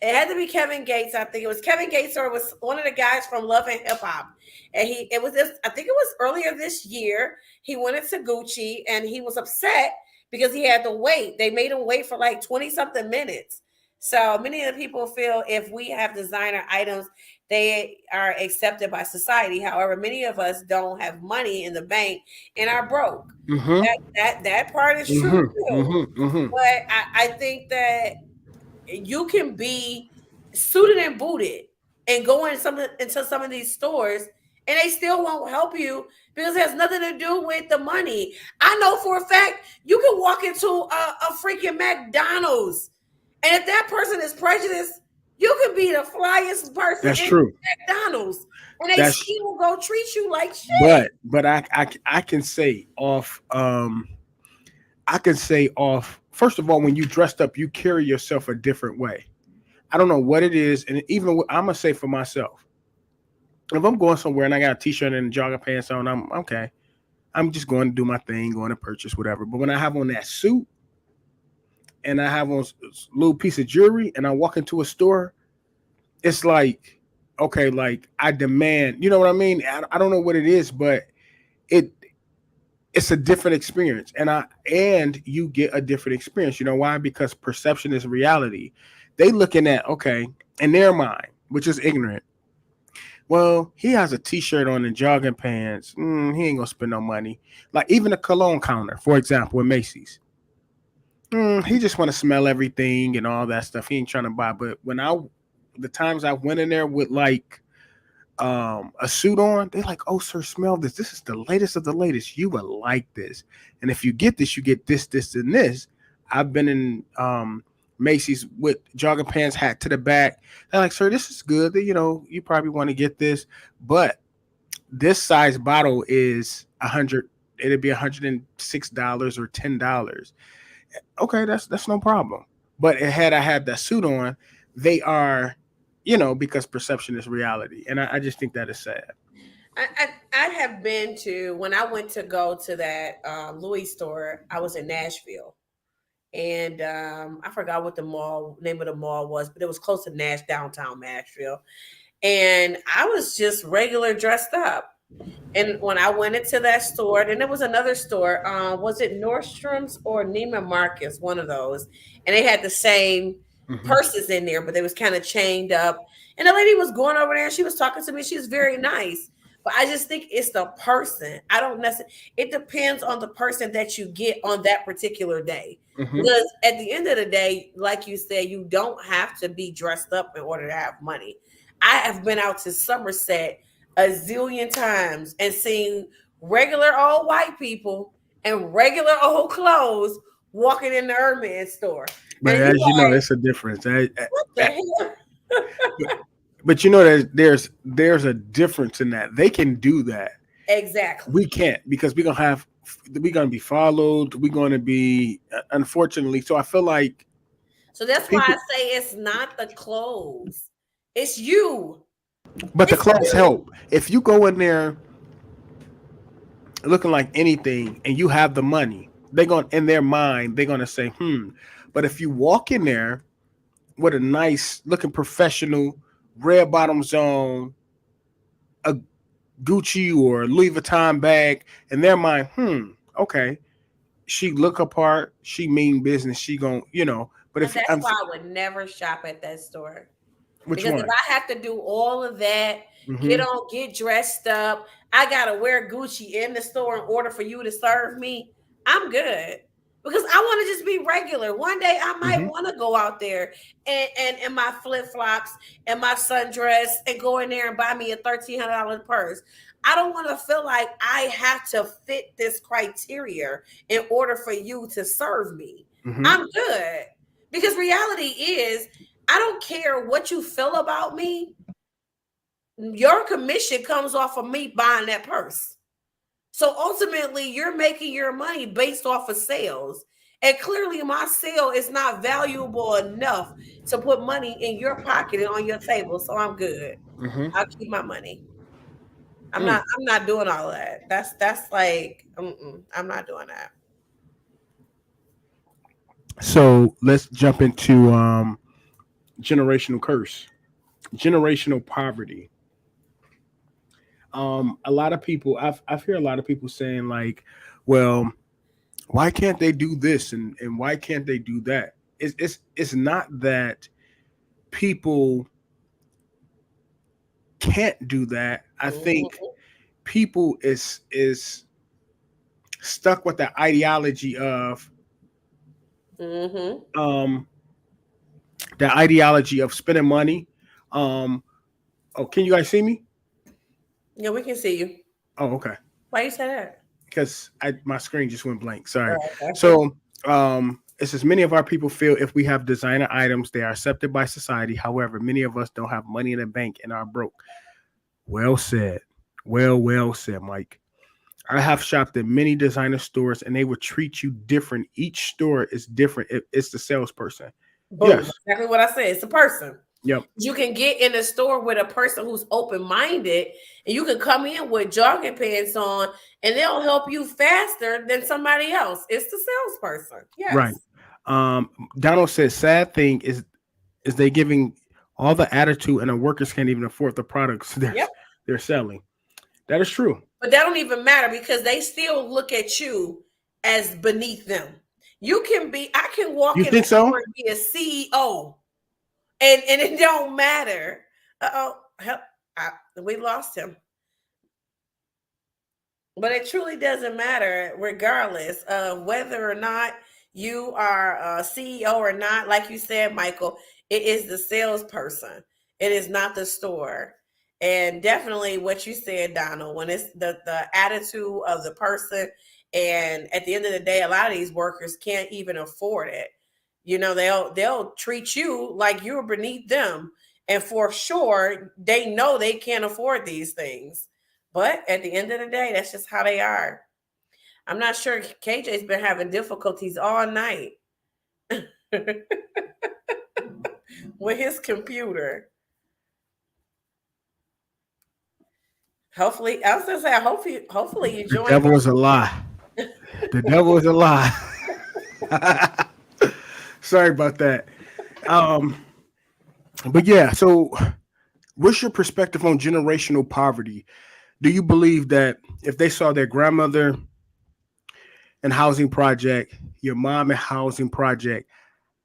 S2: It had to be Kevin Gates. I think it was Kevin Gates, or it was one of the guys from Love and Hip Hop. And it was this. I think it was earlier this year. He went into Gucci and he was upset because he had to wait. They made him wait for like 20 something minutes. So many of the people feel if we have designer items, they are accepted by society. However, many of us don't have money in the bank and are broke.
S1: Mm-hmm.
S2: That part is true
S1: Mm-hmm.
S2: too.
S1: Mm-hmm. Mm-hmm.
S2: But I think that you can be suited and booted and go into some of these stores, and they still won't help you because it has nothing to do with the money. I know for a fact you can walk into a freaking McDonald's, and if that person is prejudiced, you could be the flyest person
S1: That's
S2: in
S1: true.
S2: McDonald's, and they
S1: That's
S2: still go treat you like shit.
S1: but I can say off first of all, when you dressed up, you carry yourself a different way. I don't know what it is, and even I'm gonna say for myself, if I'm going somewhere and I got a t-shirt and jogging pants on, I'm okay. I'm just going to do my thing, going to purchase whatever. But when I have on that suit and I have on a little piece of jewelry and I walk into a store, it's like, okay, like I demand. You know what I mean? I don't know what it is, but it it's a different experience, and you get a different experience. You know why? Because perception is reality. They looking at, okay, in their mind, which is ignorant, Well, he has a T-shirt on and jogging pants. He ain't gonna spend no money. Like even a cologne counter, for example, in Macy's. He just want to smell everything and all that stuff. He ain't trying to buy. But the times I went in there with like a suit on, they're like, "Oh, sir, smell this. This is the latest of the latest. You would like this. And if you get this, you get this, this, and this." I've been in Macy's with jogging pants, hat to the back. They're like, "Sir, this is good. You know, you probably want to get this, but this size bottle is 100. It'd be $106 or $10." Okay, that's no problem. But had I had that suit on, they are, because perception is reality, and I just think that is sad.
S2: I have been to, when I went to go to that Louis store, I was in Nashville. And I forgot what the name of the mall was, but it was close to downtown Nashville. And I was just regular dressed up. And when I went into that store, then there was another store. Was it Nordstrom's or Neiman Marcus? One of those. And they had the same
S1: Mm-hmm.
S2: purses in there, but they was kind of chained up. And the lady was going over there and she was talking to me. She was very nice. But I just think it's the person. I don't necessarily, it depends on the person that you get on that particular day.
S1: Mm-hmm.
S2: Because at the end of the day, like you said, you don't have to be dressed up in order to have money. I have been out to Somerset a zillion times and seen regular old white people and regular old clothes walking in the Hermes store.
S1: But
S2: And you
S1: as you know,
S2: like,
S1: it's a difference.
S2: what the hell?
S1: But you know that there's a difference in that. They can do that.
S2: Exactly.
S1: We can't because we're gonna be followed. We're gonna be unfortunately. So I feel like
S2: So that's why
S1: people,
S2: I say it's not the clothes. It's you.
S1: but the
S2: It's
S1: clothes
S2: you.
S1: help. If you go in there looking like anything and you have the money, they're going in their mind. They're gonna say, "Hmm." But if you walk in there with a nice looking professional red bottoms on, a Gucci or Louis Vuitton bag, in their mind, okay, she look apart, she mean business, she gon' But
S2: And
S1: if
S2: that's
S1: I'm
S2: why I would never shop at that store.
S1: which
S2: Because if
S1: one?
S2: I have to do all of that,
S1: Mm-hmm.
S2: get dressed up, I gotta wear Gucci in the store in order for you to serve me, I'm good. Because I want to just be regular. One day I might
S1: Mm-hmm.
S2: want to go out there and in my flip flops and my sundress and go in there and buy me a $1,300 purse. I don't want to feel like I have to fit this criteria in order for you to serve me.
S1: Mm-hmm.
S2: I'm good. Because reality is, I don't care what you feel about me. Your commission comes off of me buying that purse. So ultimately, you're making your money based off of sales. And clearly, my sale is not valuable enough to put money in your pocket and on your table. So I'm good.
S1: Mm-hmm.
S2: I'll keep my money. I'm
S1: Mm.
S2: not. I'm not doing all of that. That's like. I'm not doing that.
S1: So let's jump into generational curse, generational poverty. A lot of people, I've heard a lot of people saying like, well, why can't they do this and why can't they do that? It's not that people can't do that. I think
S2: Mhm,
S1: people is stuck with the ideology of
S2: mhm.
S1: um spending money. Um, oh, can you guys see me?
S2: Yeah, we can see you.
S1: Oh, okay.
S2: Why you say that?
S1: Because my screen just went blank. Sorry.
S2: Oh, okay.
S1: So it says many of our people feel if we have designer items, they are accepted by society. However, many of us don't have money in the bank and are broke. Well said. Well said, Mike. I have shopped at many designer stores and they would treat you different. Each store is different. It's the salesperson.
S2: Boom.
S1: Yes.
S2: Exactly what I said. It's a person.
S1: Yep.
S2: You can get in a store with a person who's open minded, and you can come in with jogging pants on, and they'll help you faster than somebody else. It's the salesperson.
S1: Right.
S2: Yes.
S1: Donald says sad thing is they giving all the attitude and the workers can't even afford the products
S2: Yep.
S1: they're selling. That is true.
S2: But that don't even matter because they still look at you as beneath them. I can walk
S1: You
S2: in a
S1: think so?
S2: store and be a CEO, and it don't matter. Uh oh. We lost him. But it truly doesn't matter, regardless of whether or not you are a CEO or not. Like you said, Michael, it is the salesperson. It is not the store. And definitely what you said, Donald, when it's the attitude of the person, and at the end of the day, a lot of these workers can't even afford it. You know, they'll treat you like you're beneath them. And for sure, they know they can't afford these things. But at the end of the day, that's just how they are. I'm not sure KJ's been having difficulties all night with his computer. Hopefully, I was gonna say, hopefully you
S1: The
S2: joined.
S1: devil is a lie. The devil is a lie. Sorry about that. Um, but yeah, so what's your perspective on generational poverty? Do you believe that if they saw their grandmother in housing project, your mom in housing project,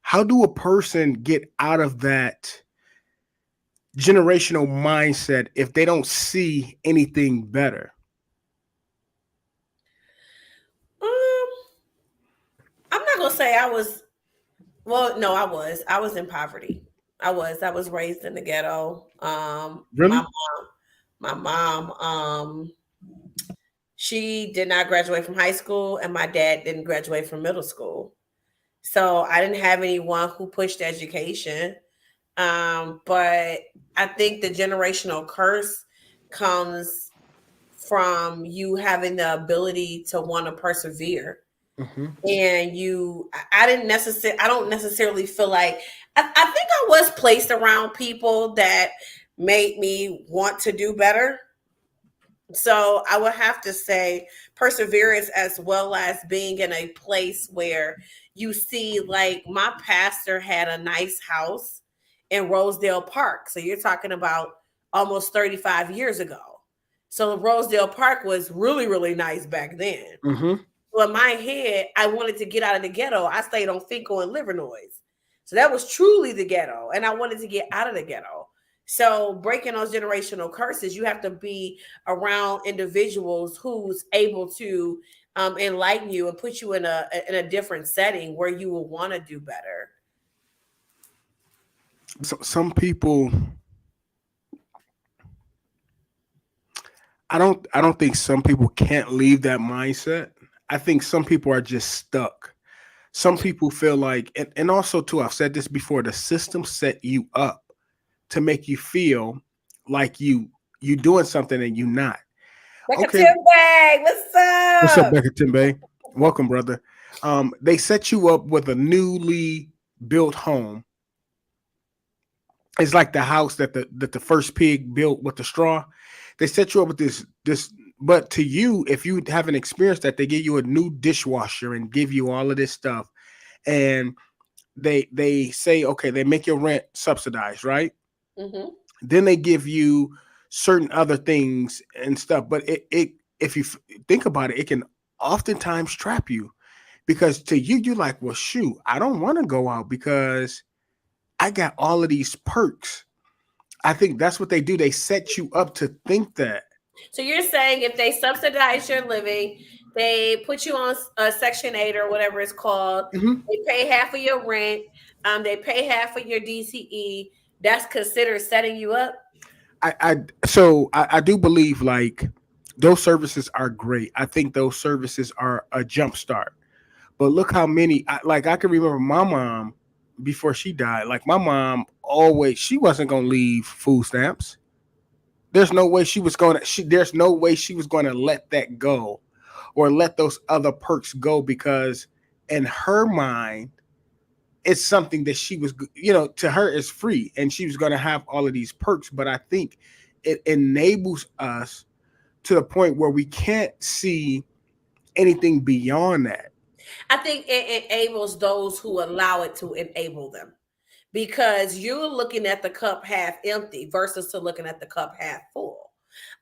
S1: how do a person get out of that generational mindset if they don't see anything better?
S2: Um, I'm not gonna say I was. Well, no, I was. I was in poverty. I was. I was raised in the ghetto.
S1: Really?
S2: My mom, she did not graduate from high school, and my dad didn't graduate from middle school. So I didn't have anyone who pushed education. But I think the generational curse comes from you having the ability to want to persevere.
S1: Hmm.
S2: And I don't necessarily feel like, I think I was placed around people that made me want to do better. So I would have to say perseverance, as well as being in a place where you see, like, my pastor had a nice house in Rosedale Park. So you're talking about almost 35 years ago. So Rosedale Park was really, really nice back then.
S1: Hmm.
S2: So in my head, I wanted to get out of the ghetto. I stayed on Finkel and Livernois. So that was truly the ghetto. And I wanted to get out of the ghetto. So breaking those generational curses, you have to be around individuals who's able to enlighten you and put you in a different setting where you will want to do better.
S1: So some people, I don't think some people can't leave that mindset. I think some people are just stuck. Some people feel like, and also too, I've said this before, the system set you up to make you feel like you doing something and you not.
S2: Becca
S1: Okay,
S2: Timberlake, what's
S1: what's up,
S2: up?
S1: Becca Timbe? Welcome, brother. They set you up with a newly built home. It's like the house that the first pig built with the straw. They set you up with this, but to you, if you haven't experienced that, they give you a new dishwasher and give you all of this stuff, and they say, okay, they make your rent subsidized, right?
S2: Mm-hmm.
S1: Then they give you certain other things and stuff, but it if you think about it, it can oftentimes trap you because to you, you're like, well, shoot, I don't want to go out because I got all of these perks. I think that's what they do. They set you up to think that.
S2: So you're saying if they subsidize your living, they put you on a Section 8 or whatever it's called,
S1: Mhm.
S2: they pay half of your rent, they pay half of your DCE, that's considered setting you up?
S1: I do believe like those services are great. I think those services are a jump start. But look how many like I can remember my mom before she died. Like my mom always she wasn't gonna leave food stamps. There's no way she was gonna there's no way she was gonna let that go or let those other perks go because in her mind it's something that she was to her is free and she was gonna have all of these perks. But I think it enables us to the point where we can't see anything beyond that.
S2: I think it enables those who allow it to enable them, because you're looking at the cup half empty versus to looking at the cup half full.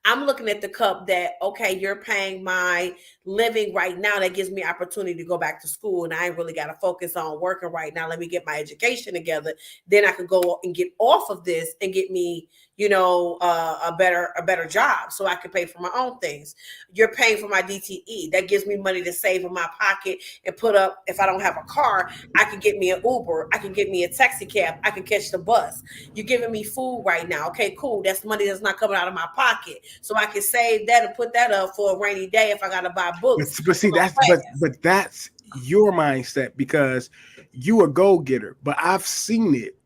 S2: I'm looking at the cup that, okay, you're paying my living right now. That gives me opportunity to go back to school. And I ain't really got to focus on working right now. Let me get my education together. Then I could go and get off of this and get me, a better job so I can pay for my own things. You're paying for my DTE. That gives me money to save in my pocket and put up. If I don't have a car, I can get me an Uber. I can get me a taxi cab. I can catch the bus. You're giving me food right now. Okay, cool. That's money that's not coming out of my pocket. So I can save that and put that up for a rainy day if I got to buy books
S1: But
S2: for
S1: see,
S2: my
S1: that's
S2: class.
S1: that's your mindset because you a go getter. But I've seen it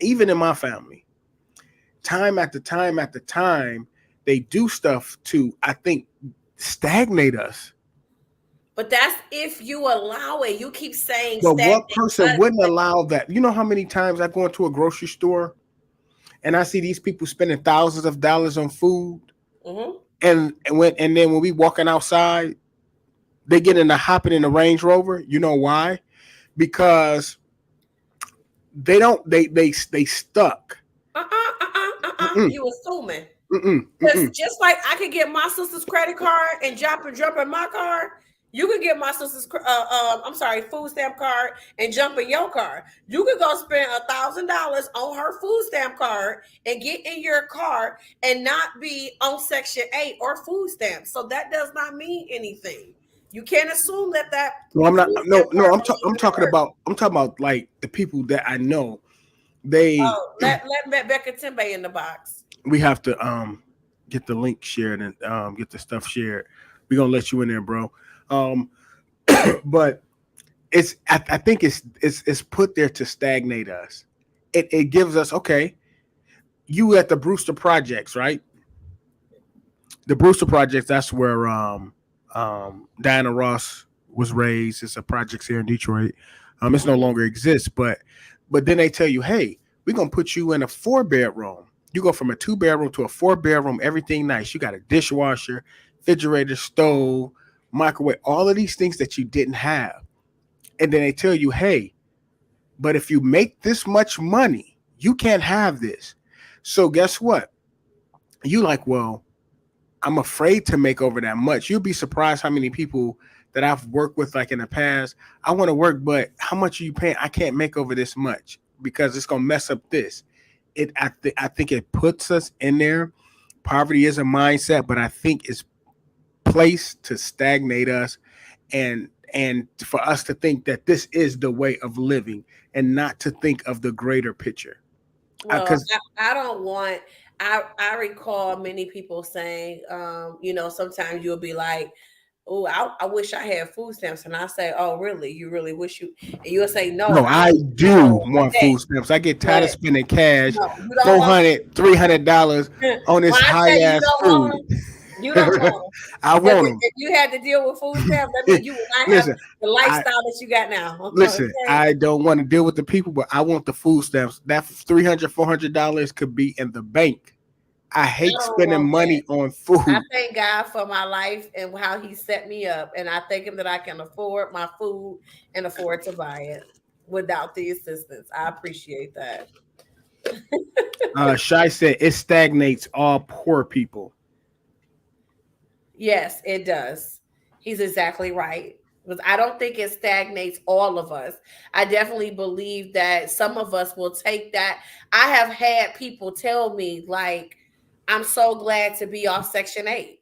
S1: even in my family, time after time after time. They do stuff to, I think, stagnate us.
S2: But that's if you allow it. You keep saying
S1: But what
S2: stagnate
S1: person
S2: us,
S1: wouldn't
S2: but
S1: allow that? You know how many times I go into a grocery store and I see these people spending thousands of dollars on food,
S2: mhm.
S1: and then when we walking outside, they get in the hopping in the Range Rover. You know why? Because they don't they stuck. Mm-mm,
S2: You assuming.
S1: mm-mm,
S2: Because
S1: mm-mm.
S2: just like I could get my sister's credit card and jump in my car, you could get my sister's I'm sorry, food stamp card and jump in your car. You could go spend $1,000 on her food stamp card and get in your car and not be on Section 8 or food stamps. So that does not mean anything. You can't assume that
S1: No, I'm not.
S2: food
S1: No,
S2: stamp
S1: no.
S2: card don't
S1: I'm
S2: even
S1: talking
S2: work.
S1: about. I'm talking about like the people that I know. They
S2: Oh, let Becca Timbe in the box.
S1: we have to get the link shared and get the stuff shared. We're gonna let you in there, bro. Um, but I think it's put there to stagnate us. It gives us, okay. You at the Brewster Projects, right? The Brewster Projects. That's where Diana Ross was raised. It's a projects here in Detroit. It's no
S2: Mhm.
S1: longer exists, but then they tell you, hey, we're gonna put you in a 4 bedroom. You go from a 2 bedroom to a 4 bedroom. Everything nice. You got a dishwasher, refrigerator, stove, microwave, all of these things that you didn't have. And then they tell you, hey, but if you make this much money, you can't have this. So guess what? You like, well, I'm afraid to make over that much. You'll be surprised how many people that I've worked with, like in the past. I want to work, but how much are you paying? I can't make over this much because it's gonna mess up this. I think it puts us in there. Poverty is a mindset, but I think it's placed to stagnate us and for us to think that this is the way of living and not to think of the greater picture.
S2: Well,
S1: Because
S2: I don't want. I recall many people saying, sometimes you'll be like, "Oh, I wish I had food stamps," and I say, "Oh, really? You really wish you?" And you'll say, "No,
S1: no,
S2: I
S1: I
S2: only have
S1: do
S2: one
S1: want
S2: day."
S1: food stamps. I get tired
S2: But
S1: of spending cash,
S2: no, you don't want.
S1: 400, $300
S2: When
S1: on this
S2: I
S1: high
S2: say you
S1: ass
S2: don't want
S1: food.
S2: them, you don't want them.
S1: I
S2: Because
S1: want them.
S2: if you had to deal with food stamps, that means you would not have
S1: Listen,
S2: the
S1: I
S2: lifestyle that you got now.
S1: listen.
S2: Okay.
S1: I don't want to deal with the people, but I want the food stamps. That $300, $400 could be in the bank. I
S2: I
S1: hate
S2: don't
S1: spending
S2: want that.
S1: money on
S2: I
S1: food.
S2: thank God for my life and how He set me up, and I thank Him that I can afford my food and afford to buy it without the assistance. I appreciate that.
S1: Shy said it stagnates all poor people.
S2: Yes, it does. He's exactly right. Because I don't think it stagnates all of us. I definitely believe that some of us will take that. I have had people tell me, like, I'm so glad to be off Section 8.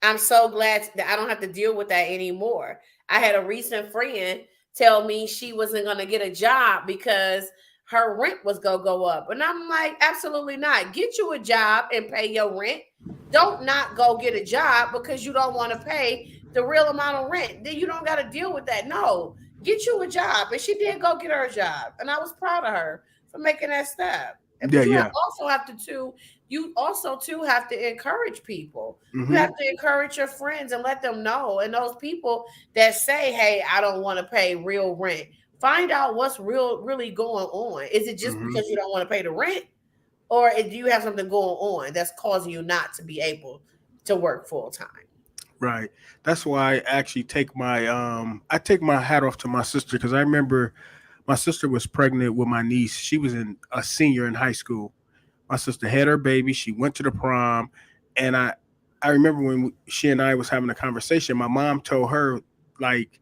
S2: I'm so glad that I don't have to deal with that anymore. I had a recent friend tell me she wasn't going to get a job because her rent was going to go up. And I'm like, absolutely not. Get you a job and pay your rent. Don't not go get a job because you don't want to pay the real amount of rent. Then you don't got to deal with that. No, get you a job. And she did go get her a job. And I was proud of her for making that step.
S1: Yeah,
S2: But
S1: yeah.
S2: also have to too, you also too have to encourage people. You
S1: Mm-hmm.
S2: have to encourage your friends and let them know. And those people that say, "Hey, I don't want to pay real rent," find out what's really going on. Is it just
S1: Mm-hmm.
S2: because you don't want to pay the rent, or do you have something going on that's causing you not to be able to work full time?
S1: Right. That's why I actually take my hat off to my sister because I remember my sister was pregnant with my niece. She was in a senior in high school. My sister had her baby. She went to the prom, and I remember when she and I was having a conversation. My mom told her like,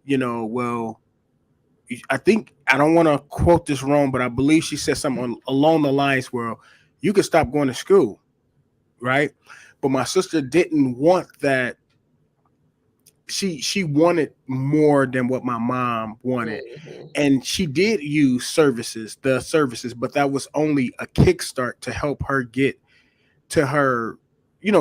S1: well, I think I don't want to quote this wrong, but I believe she said something along the lines where You could stop going to school, right? But my sister didn't want that. She wanted more than what my mom wanted,
S2: Mm-hmm.
S1: and she did use the services, but that was only a kickstart to help her get to her,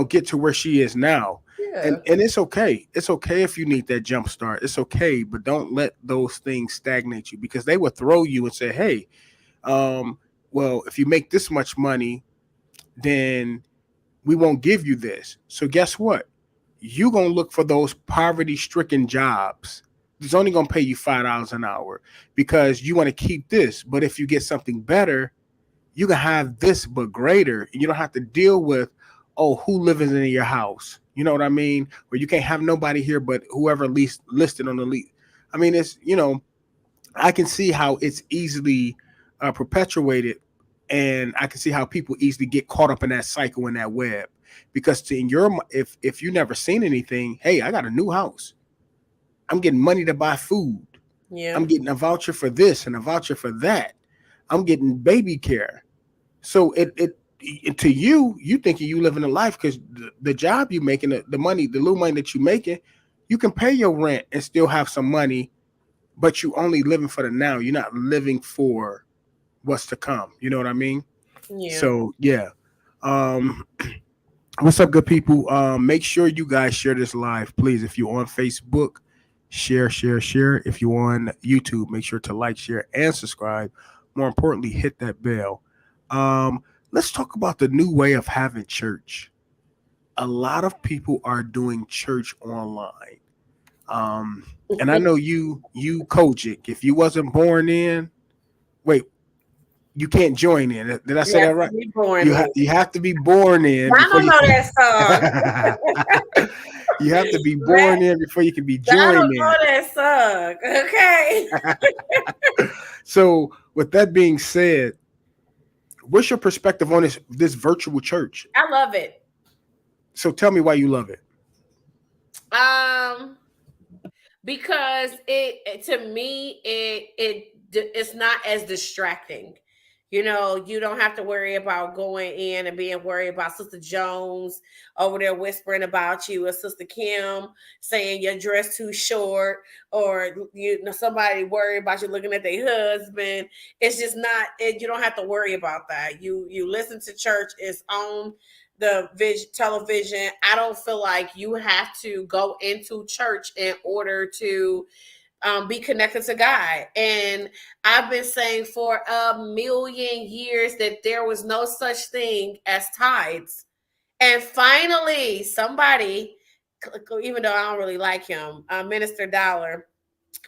S1: get to where she is now. and
S2: Yeah.
S1: and it's okay. It's okay if you need that jump start. It's okay, but don't let those things stagnate you, because they will throw you and say, hey, um well, if you make this much money, then we won't give you this. So guess what? You gonna look for those poverty stricken jobs. It's only gonna pay you $5 an hour because you want to keep this. But if you get something better, you can have this but greater. You don't have to deal with, oh, who lives in your house. You know what I mean? Or you can't have nobody here but whoever least listed on the lease. I mean, it's, I can see how it's easily perpetuated, and I can see how people easily get caught up in that cycle, in that web. Because in your, if you never seen anything, hey, I got a new house. I'm getting money to buy food.
S2: Yeah.
S1: I'm getting a voucher for this and a voucher for that. I'm getting baby care. So to you thinking you living a life, because the job you making, the money, the little money that you making, you can pay your rent and still have some money, but you only living for the now. You're not living for what's to come. You know what I mean?
S2: Yeah.
S1: So yeah. Um, what's up, good people? Make sure you guys share this live, please. If you're on Facebook, share, share, share. If you're on YouTube, make sure to like, share, and subscribe. More importantly, hit that bell. Let's talk about the new way of having church. A lot of people are doing church online. Um, and I know you Kojic. If you wasn't born in, wait, you can't join in. Did I say
S2: Yes,
S1: that right?
S2: be born in.
S1: You have to be born in
S2: I
S1: before
S2: don't
S1: you
S2: know
S1: can.
S2: that song.
S1: You have to be
S2: Let,
S1: born in before you can be
S2: I
S1: joined
S2: don't know
S1: in.
S2: that song. Okay.
S1: So, with that being said, what's your perspective on this virtual church?
S2: I love it.
S1: So, tell me why you love it.
S2: Um, because to me it's not as distracting. You don't have to worry about going in and being worried about Sister Jones over there whispering about you, or Sister Kim saying your dress too short, or somebody worried about you looking at their husband. It's just not you don't have to worry about that. You listen to church, it's on the television. I don't feel like you have to go into church in order to be connected to God. And I've been saying for a million years that there was no such thing as tithes. And finally, somebody, even though I don't really like him, Minister Dollar,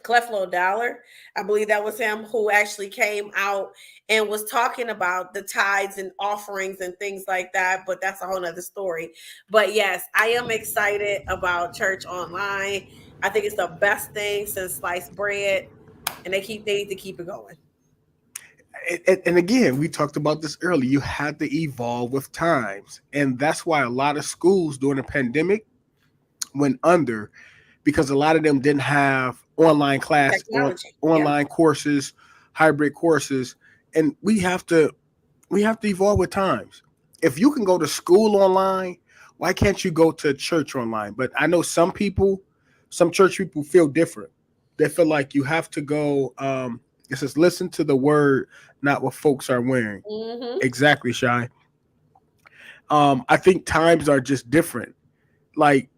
S2: Cleflo Dollar, I believe that was him, who actually came out and was talking about the tithes and offerings and things like that. But that's a whole nother story. But yes, I am excited about church online. I think it's the best thing since sliced bread, and they need to keep it going.
S1: And again, we talked about this earlier. You had to evolve with times, and that's why a lot of schools during the pandemic went under, because a lot of them didn't have online class or
S2: Technology. Yeah.
S1: online courses, hybrid courses, and we have to evolve with times. If you can go to school online, why can't you go to church online? But I know some church people feel different. They feel like you have to go. It says listen to the word, not what folks are wearing.
S2: Mm-hmm.
S1: Exactly, Shy. I think times are just different. Like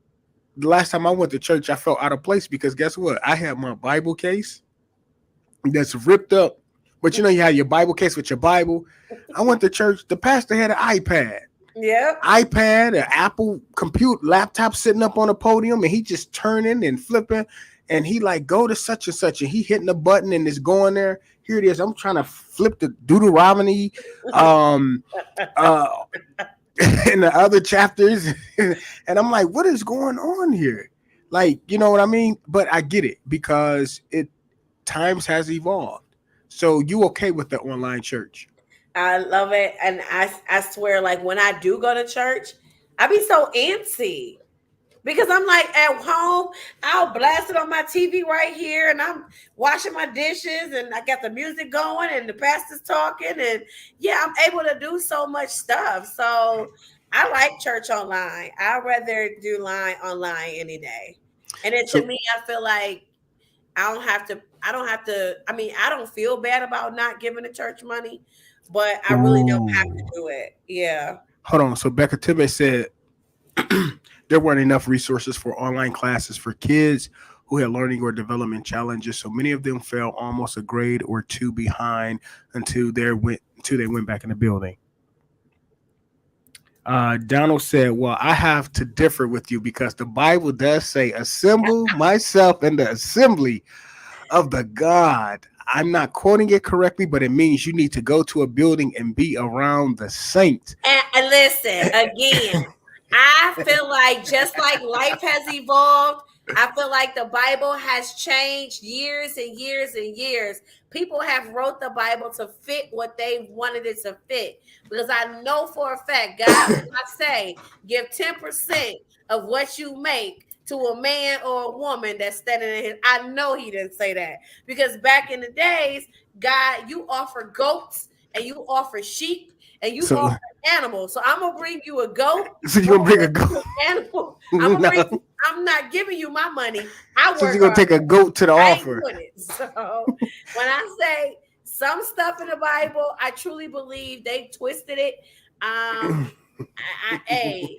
S1: the last time I went to church, I felt out of place because guess what? I had my Bible case that's ripped up. But you have your Bible case with your Bible. I went to church. The pastor had an
S2: Yep.
S1: an Apple compute laptop sitting up on a podium, and he just turning and flipping, and he like go to such and such, and he hitting the button and it's going there. Here it is. I'm trying to flip the Deuteronomy, um, uh, in the other chapters, and I'm like, what is going on here? Like, you know what I mean? But I get it because it times has evolved. So you okay with the online church?
S2: I love it. And I swear, like when I do go to church, I be so antsy because I'm like at home, I'll blast it on my TV right here, and I'm washing my dishes, and I got the music going, and the pastor's talking, and yeah, I'm able to do so much stuff. So I like church online. I'd rather do line online any day. And then to
S1: So,
S2: me, I feel like I don't have to. I don't have to. I mean, I don't feel bad about not giving the church money, but I really don't have to
S1: ooh,
S2: do it. Yeah.
S1: hold on. So Becca Tibe said there weren't enough resources for online classes for kids who had learning or development challenges. So many of them fell almost a grade or two behind until they went back in the building. Donald said, "Well, I have to differ with you because the Bible does say, assemble myself in the assembly of the God." I'm not quoting it correctly, but it means you need to go to a building and be around the saints.
S2: And listen, again, I feel like just like life has evolved, I feel like the Bible has changed years and years and years. People have wrote the Bible to fit what they wanted it to fit. Because I know for a fact, God will not say, give 10% of what you make to a man or a woman that's standing in his. I know he didn't say that. Because back in the days, God, you offer goats and you offer sheep and you
S1: So,
S2: offer animals. So I'm gonna bring you a goat.
S1: so
S2: I'm
S1: you're gonna
S2: gonna
S1: bring a
S2: bring
S1: goat?
S2: you an animal. I'm gonna bring.
S1: No.
S2: I'm not giving you my money. I
S1: So you're
S2: work
S1: gonna
S2: hard.
S1: take a goat to the
S2: I ain't
S1: offer?
S2: doing it. So when I say some stuff in the Bible, I truly believe they twisted it. Hey,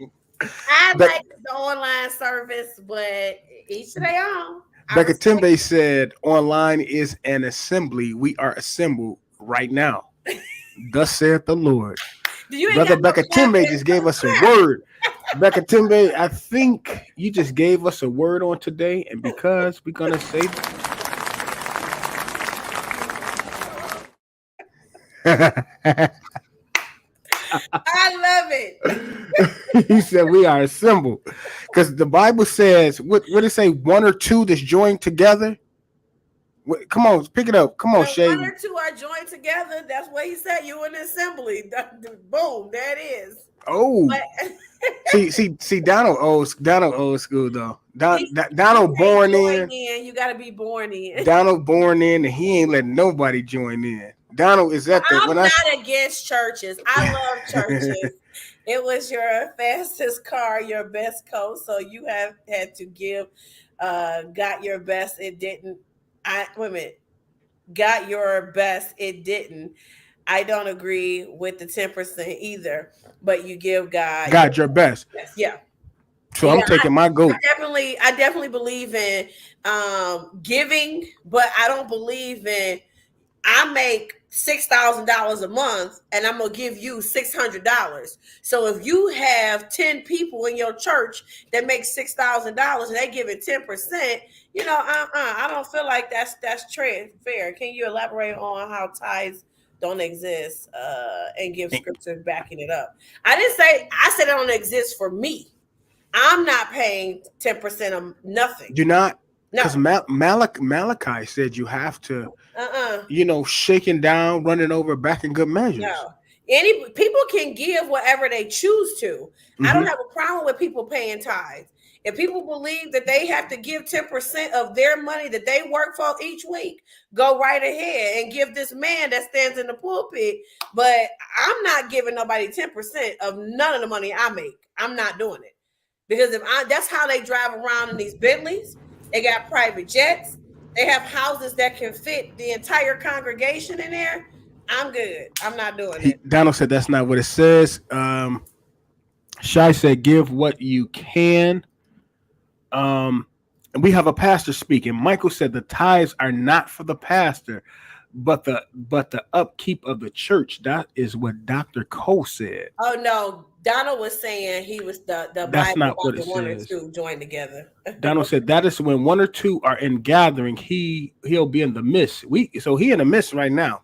S2: I
S1: Be-
S2: like the online service, but each to their own. I
S1: Becca
S2: respect.
S1: Timbe said, "Online is an assembly. We are assembled right now. Thus saith the Lord."
S2: You ain't
S1: Brother
S2: got no
S1: Becca
S2: clap
S1: Timbe
S2: in.
S1: just gave us a word. Becca Timbe, I think you just gave us a word on today, and because we're gonna say
S2: I love it.
S1: he said we are assembled. Because the Bible says, what it say, one or two that's joined together? Come on, pick it up. Come on,
S2: When
S1: Shay.
S2: one or two are joined together, that's what he said. You in the assembly. Boom, there it is.
S1: Oh,
S2: But
S1: see, Donald old school though.
S2: you
S1: Donald
S2: can't
S1: born
S2: join
S1: in,
S2: in. You got to be born in.
S1: Donald born in, and he ain't letting nobody join in. Donald is at the when
S2: I'm
S1: I
S2: not against churches. I love churches. It was your fastest car, your best coat, so you have had to give. Got your best. It didn't. I wait a minute. Got your best. It didn't. I don't agree with the 10% either. But you give God your
S1: got your best.
S2: best. Yeah.
S1: So
S2: Yeah,
S1: I'm taking my goat.
S2: I definitely believe in giving, but I don't believe in I make $6,000 a month and I'm gonna give you $600. So if you have 10 people in your church that make $6,000 and they give it 10%, I don't feel like that's fair. Can you elaborate on how tithes don't exist and give scripture backing it up? I said it don't exist for me. I'm not paying 10% of nothing.
S1: You're not,
S2: No.
S1: because Malachi said you have to,
S2: Uh-uh.
S1: shaking down, running over, back in good measures.
S2: No. Any people can give whatever they choose to. I don't
S1: Hmm.
S2: have a problem with people paying tithes. If people believe that they have to give 10% of their money that they work for each week, go right ahead and give this man that stands in the pulpit. But I'm not giving nobody 10% of none of the money I make. I'm not doing it. Because that's how they drive around in these Bentleys. They got private jets. They have houses that can fit the entire congregation in there. I'm good. I'm not doing it.
S1: Donald said that's not what it says. Shai said, "Give what you can." Um, and we have a pastor speaking. Michael said the tithes are not for the pastor, but the upkeep of the church. That is what Dr. Cole said.
S2: Oh no, Donald was saying he was the
S1: That's
S2: Bible
S1: not
S2: about
S1: what it
S2: the one or
S1: says.
S2: two joined together.
S1: Donald said that is when one or two are in gathering, he'll be in the midst. He in the midst right now.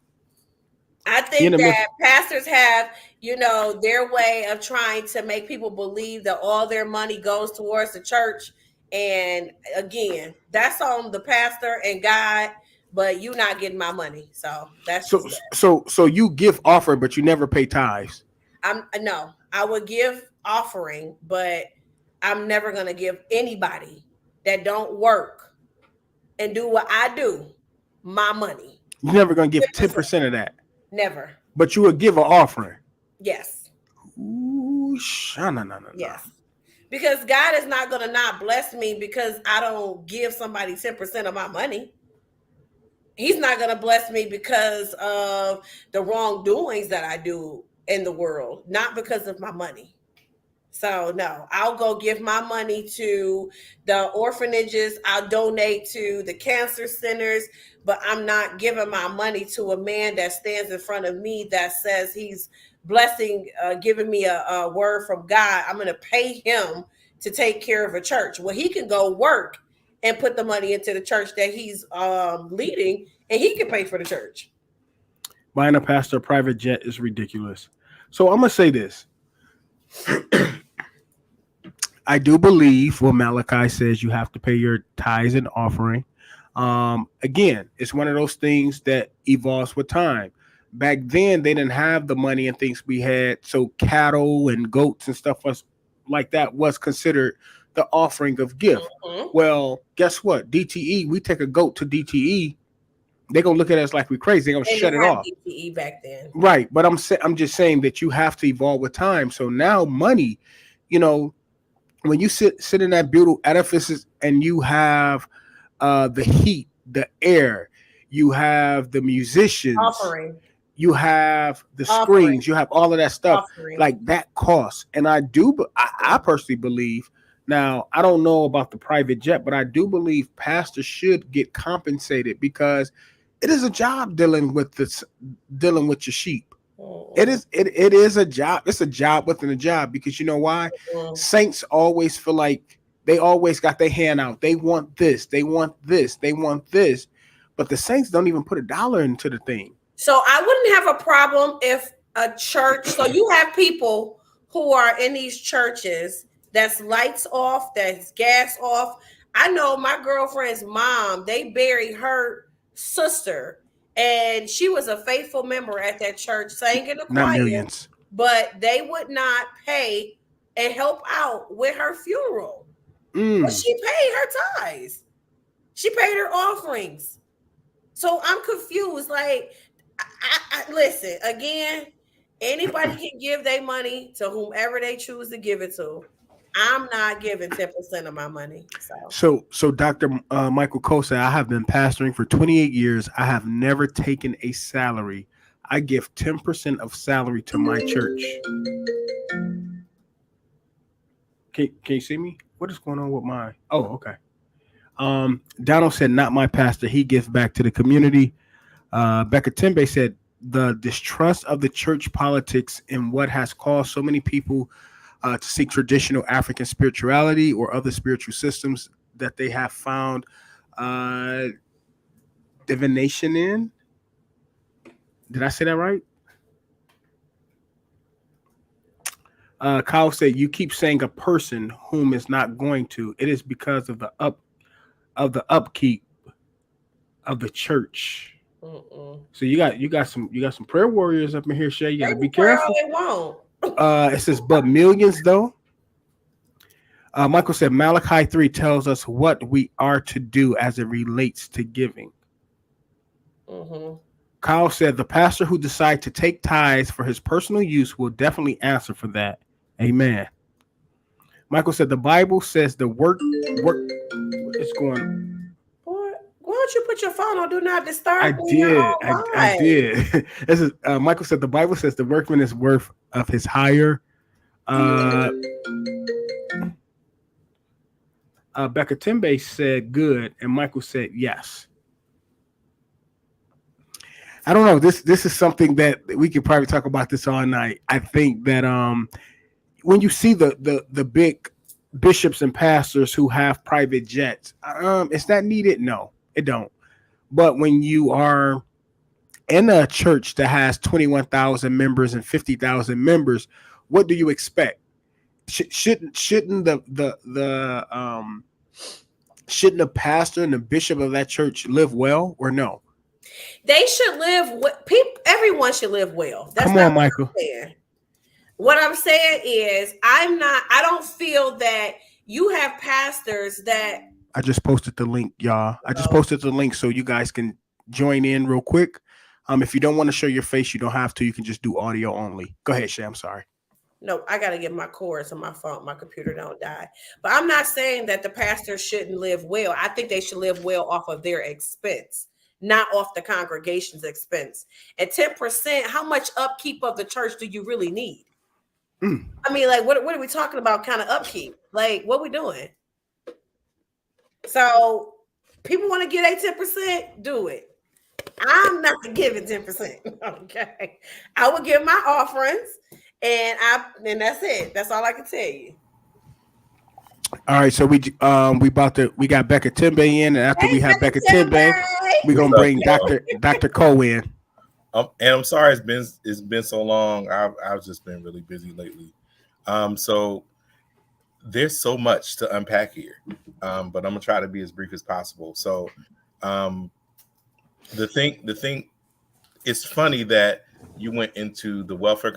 S2: I
S1: He in
S2: think
S1: the
S2: that
S1: midst.
S2: pastors have, their way of trying to make people believe that all their money goes towards the church. And again, that's on the pastor and God, but you not getting my money. So that's
S1: So
S2: just that.
S1: so you give offer, but you never pay tithes.
S2: I would give offering, but I'm never going to give anybody that don't work and do what I do my money.
S1: You're never gonna give
S2: 10%.
S1: 10% of that,
S2: Never.
S1: but you would give an offering.
S2: Yes.
S1: Ooh, no, no, no, no.
S2: Yes. Because God is not going to not bless me because I don't give somebody 10% of my money. He's not going to bless me because of the wrongdoings that I do in the world, not because of my money. So no, I'll go give my money to the orphanages. I'll donate to the cancer centers, but I'm not giving my money to a man that stands in front of me that says he's blessing, giving me a word from God. I'm going to pay him to take care of a church. Well, he can go work and put the money into the church that he's leading, and he can pay for the church.
S1: Buying a pastor a private jet is ridiculous. So I'm gonna say this. I do believe what Malachi says, you have to pay your tithes and offering. Again, it's one of those things that evolves with time. Back then, they didn't have the money and things we had, so cattle and goats and stuff was like that was considered the offering of gift.
S2: Mm-hmm.
S1: Well, guess what? DTE, we take a goat to DTE, they're gonna look at us like we're crazy. They're gonna
S2: They
S1: shut
S2: didn't
S1: it
S2: have
S1: off.
S2: DTE back then.
S1: Right, but I'm just saying that you have to evolve with time. So now money, you know, when you sit in that beautiful edifices and you have the heat, the air, you have the musicians,
S2: Offering.
S1: you have the
S2: Offering.
S1: screens, you have all of that stuff,
S2: Offering.
S1: like that costs. And I personally believe, now I don't know about the private jet, but I do believe pastors should get compensated because it is a job dealing with your sheep. It is a job. It's a job within a job, because you know why? Saints always feel like they always got their hand out. They want this, they want this, they want this. But the saints don't even put a dollar into the thing.
S2: So I wouldn't have a problem if a church, so you have people who are in these churches that's lights off, that's gas off. I know my girlfriend's mom, they buried her sister, and she was a faithful member at that church, sang in the
S1: Not
S2: choir,
S1: millions.
S2: but they would not pay and help out with her funeral. But she paid her tithes. She paid her offerings. So I'm confused. Like, I listen again. Anybody can give their money to whomever they choose to give it to. I'm not giving 10% of my money.
S1: So Dr. Michael Kosa, I have been pastoring for 28 years. I have never taken a salary. I give 10% of salary to my church. Can you see me? What is going on with mine? Oh, okay. Donald said, not my pastor. He gives back to the community. Becca Timbe said, the distrust of the church politics and what has caused so many people to seek traditional African spirituality or other spiritual systems that they have found divination in. Did I say that right? Kyle said, you keep saying a person whom is not going to. It is because of the upkeep of the church. So you got some prayer warriors up in here, Shay. You got to be careful.
S2: It won't.
S1: It says, but millions though. Michael said, Malachi 3 tells us what we are to do as it relates to giving. Kyle said, the pastor who decides to take tithes for his personal use will definitely answer for that. Amen. Michael said, the Bible says the work. What's going on?
S2: Boy, why don't you put your phone on do not disturb?
S1: I did. This is Michael said the Bible says the workman is worth of his hire. Becca Timbe said good, and Michael said yes. I don't know. This is something that we could probably talk about this all night. I think that when you see the big bishops and pastors who have private jets, is that needed? No, it don't. But when you are in a church that has 21,000 members and 50,000 members, what do you expect? Shouldn't the pastor and the bishop of that church live well, or no?
S2: They should live. Everyone should live well. That's
S1: Come on, Michael.
S2: What I'm saying is, I don't feel that You have pastors that
S1: I just posted the link, y'all. I just
S2: uh,
S1: posted the link so you guys can join in real quick. If you don't want to show your face, you don't have to. You can just do audio only. Go ahead, Shay. I'm sorry.
S2: no, I got to get my cord so my phone, my computer don't die. But I'm not saying that the pastors shouldn't live well. I think they should live well off of their expense, not off the congregation's expense. At 10%, how much upkeep of the church do you really need?
S1: Mm.
S2: I mean, like, what are we talking about? Kind of upkeep? Like, what we doing? So, people want to get a 10%, do it. I'm not giving 10%. Okay. I will give my offerings and that's it. That's all I can tell you.
S1: All right, so we got Becca Timbe in, and after we
S2: Hey,
S1: have
S2: Becca
S1: Becca Timbe, we're
S3: What's
S1: gonna
S3: up,
S1: bring
S3: y'all?
S1: Dr. Cole in.
S3: And I'm sorry it's been so long. I've just been really busy lately. So there's so much to unpack here. But I'm gonna try to be as brief as possible. So, um, the thing, it's funny that you went into the welfare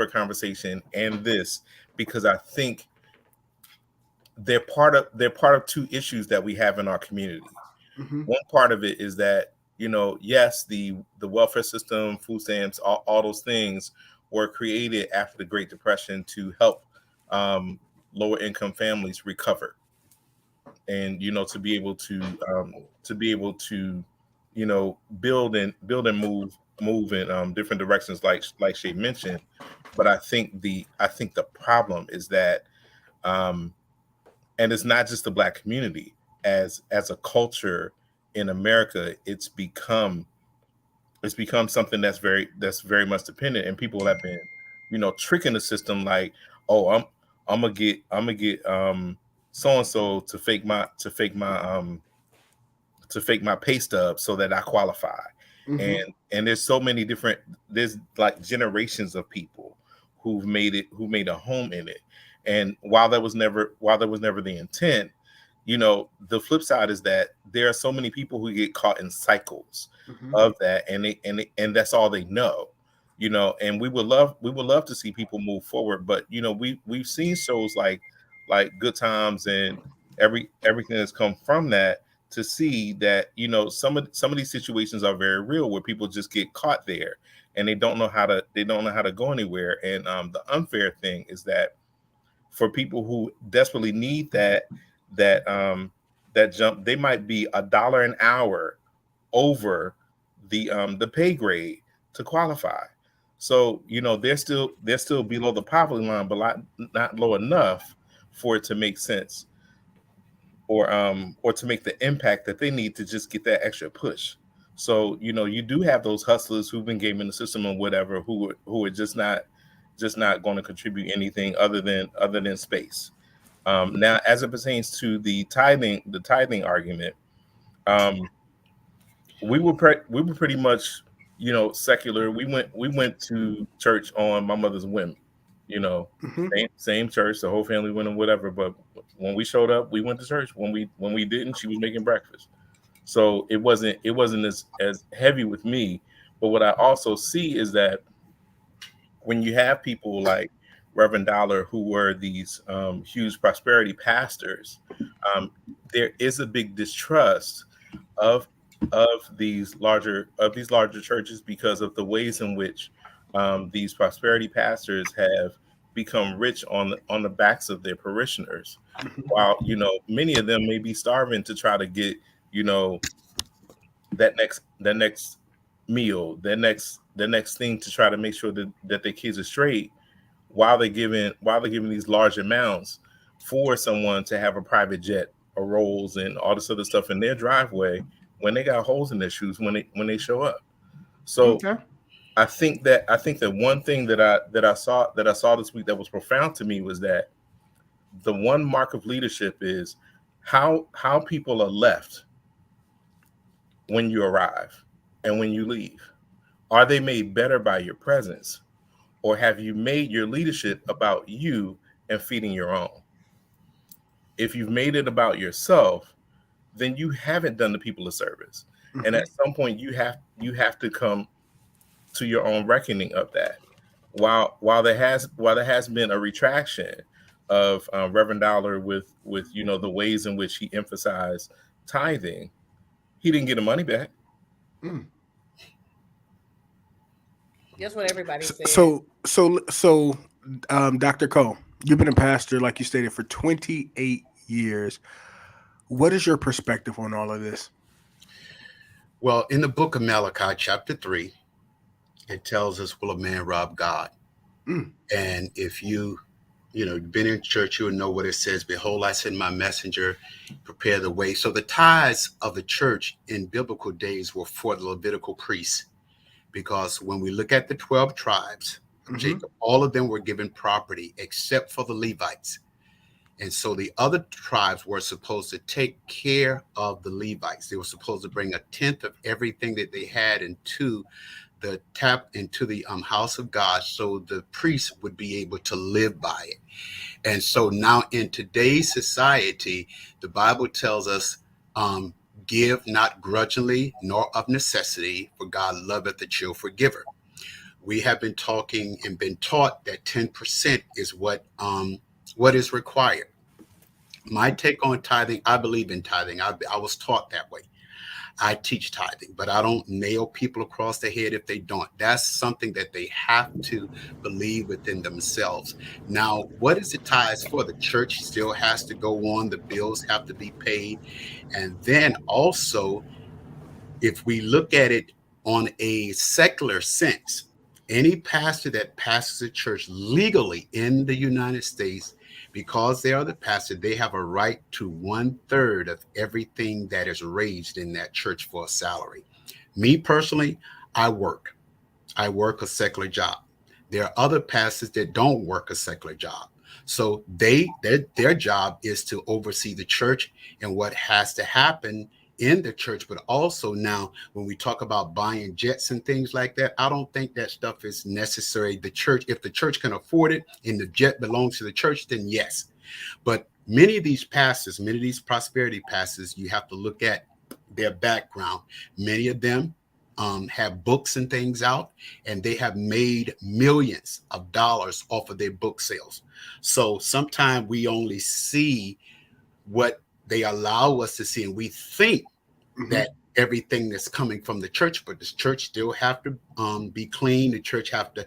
S3: conversation and this because I think they're part of two issues that we have in our community.
S1: Mm-hmm.
S3: One part of it is that yes, the welfare system, food stamps, all those things were created after the Great Depression to help um, lower income families recover, and to be able to build and move in different directions, like Shay mentioned. But I think the problem is that, um, and it's not just the Black community, as a culture in America, it's become something that's very much dependent, and people have been tricking the system, like, oh, I'm gonna get so and so to fake my pay stub so that I qualify.
S1: Mm-hmm.
S3: And there's like generations of people who made a home in it. And while that was never the intent, the flip side is that there are so many people who get caught in cycles
S1: Mm-hmm.
S3: of that, and that's all they know. And we would love to see people move forward, but we've seen shows like Good Times and everything that's come from that, to see that some of these situations are very real, where people just get caught there, and they don't know how to go anywhere. And the unfair thing is that for people who desperately need that jump, they might be $1 an hour over the pay grade to qualify. So they're still below the poverty line, but not low enough for it to make sense, or to make the impact that they need to just get that extra push. So you do have those hustlers who've been gaming the system and whatever, who are just not going to contribute anything other than space. Now, as it pertains to the tithing argument, um, we were pretty much secular. We went to church on my mother's whim. You know,
S1: Mm-hmm.
S3: same church. The whole family went and whatever. But when we showed up, we went to church. When we didn't, she was making breakfast. So it wasn't as heavy with me. But what I also see is that when you have people like Reverend Dollar, who were these huge prosperity pastors, um, there is a big distrust of of these larger churches, because of the ways in which these prosperity pastors have become rich on the backs of their parishioners, while many of them may be starving to try to get you know that next meal, that next thing, to try to make sure that their kids are straight, while they're giving these large amounts for someone to have a private jet or rolls and all this other stuff in their driveway, when they got holes in their shoes when they show up. So
S1: Okay.
S3: I think that one thing that I saw this week that was profound to me was that the one mark of leadership is how people are left when you arrive and when you leave. Are they made better by your presence, or have you made your leadership about you and feeding your own? If you've made it about yourself, then you haven't done the people a service. And
S1: Mm-hmm.
S3: at some point, you have to come to your own reckoning of that. While there has been a retraction of Reverend Dollar with the ways in which he emphasized tithing, he didn't get the money back.
S1: Mm.
S2: That's what everybody said.
S1: Dr. Cole, you've been a pastor, like you stated, for 28 years. What is your perspective on all of this?
S4: Well, in the book of Malachi, chapter 3, it tells us, will a man rob God?
S1: Mm.
S4: And if you've been in church, you'll know what it says. Behold, I send my messenger, prepare the way. So the tithes of the church in biblical days were for the Levitical priests, because when we look at the 12 tribes of Jacob, all of them were given property except for the Levites. And so the other tribes were supposed to take care of the Levites. They were supposed to bring a tenth of everything that they had into the house of God, so the priests would be able to live by it. And so now in today's society, the Bible tells us, give not grudgingly nor of necessity, for God loveth a cheerful giver. We have been talking and been taught that 10% is what is required. My take on tithing, I believe in tithing. I was taught that way. I teach tithing, but I don't nail people across the head if they don't. That's something that they have to believe within themselves. Now, what is the tithes for? The church still has to go on. The bills have to be paid. And then also, if we look at it on a secular sense, any pastor that pastors a church legally in the United States, because they are the pastor, they have a right to 1/3 of everything that is raised in that church for a salary. Me personally, I work a secular job. There are other pastors that don't work a secular job. So their job is to oversee the church and what has to happen in the church. But also now, when we talk about buying jets and things like that, I don't think that stuff is necessary. The church, if the church can afford it and the jet belongs to the church, then yes. But many of these pastors, many of these prosperity pastors, you have to look at their background. Many of them have books and things out, and they have made millions of dollars off of their book sales. So sometimes we only see what they allow us to see, and we think that everything that's coming from the church, but the church still have to be clean. The church have to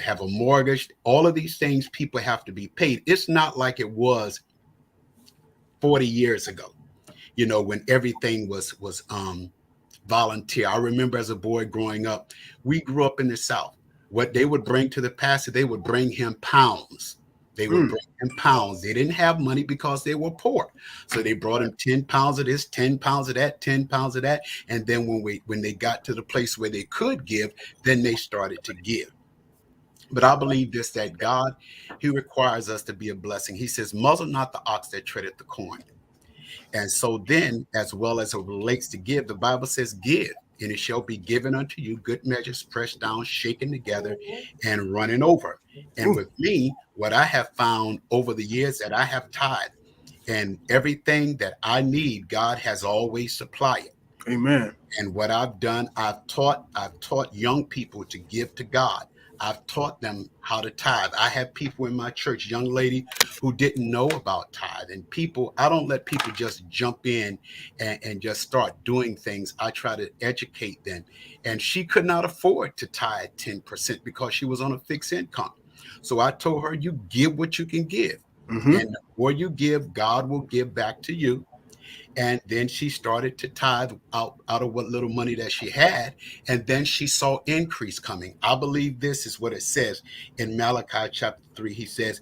S4: have a mortgage. All of these things, people have to be paid. It's not like it was 40 years ago, when everything was volunteer. I remember as a boy growing up, we grew up in the South. What they would bring to the pastor, they would bring him pounds. They would bring him pounds. They didn't have money because they were poor. So they brought him 10 pounds of this, 10 pounds of that, 10 pounds of that. And then when they got to the place where they could give, then they started to give. But I believe this, that God, he requires us to be a blessing. He says, muzzle not the ox that treadeth the corn. And so then, as well as it relates to give, the Bible says, give, and it shall be given unto you, good measures, pressed down, shaken together, and running over. And with me, what I have found over the years that I have tithed, and everything that I need, God has always supplied it.
S1: Amen.
S4: And what I've done, I've taught young people to give to God. I've taught them how to tithe. I have people in my church, young lady who didn't know about tithe. And I don't let people just jump in and just start doing things. I try to educate them. And she could not afford to tithe 10% because she was on a fixed income. So I told her, you give what you can give. And the more you give, God will give back to you. And then she started to tithe out of what little money that she had. And then she saw increase coming. I believe this is what it says in Malachi chapter 3. He says,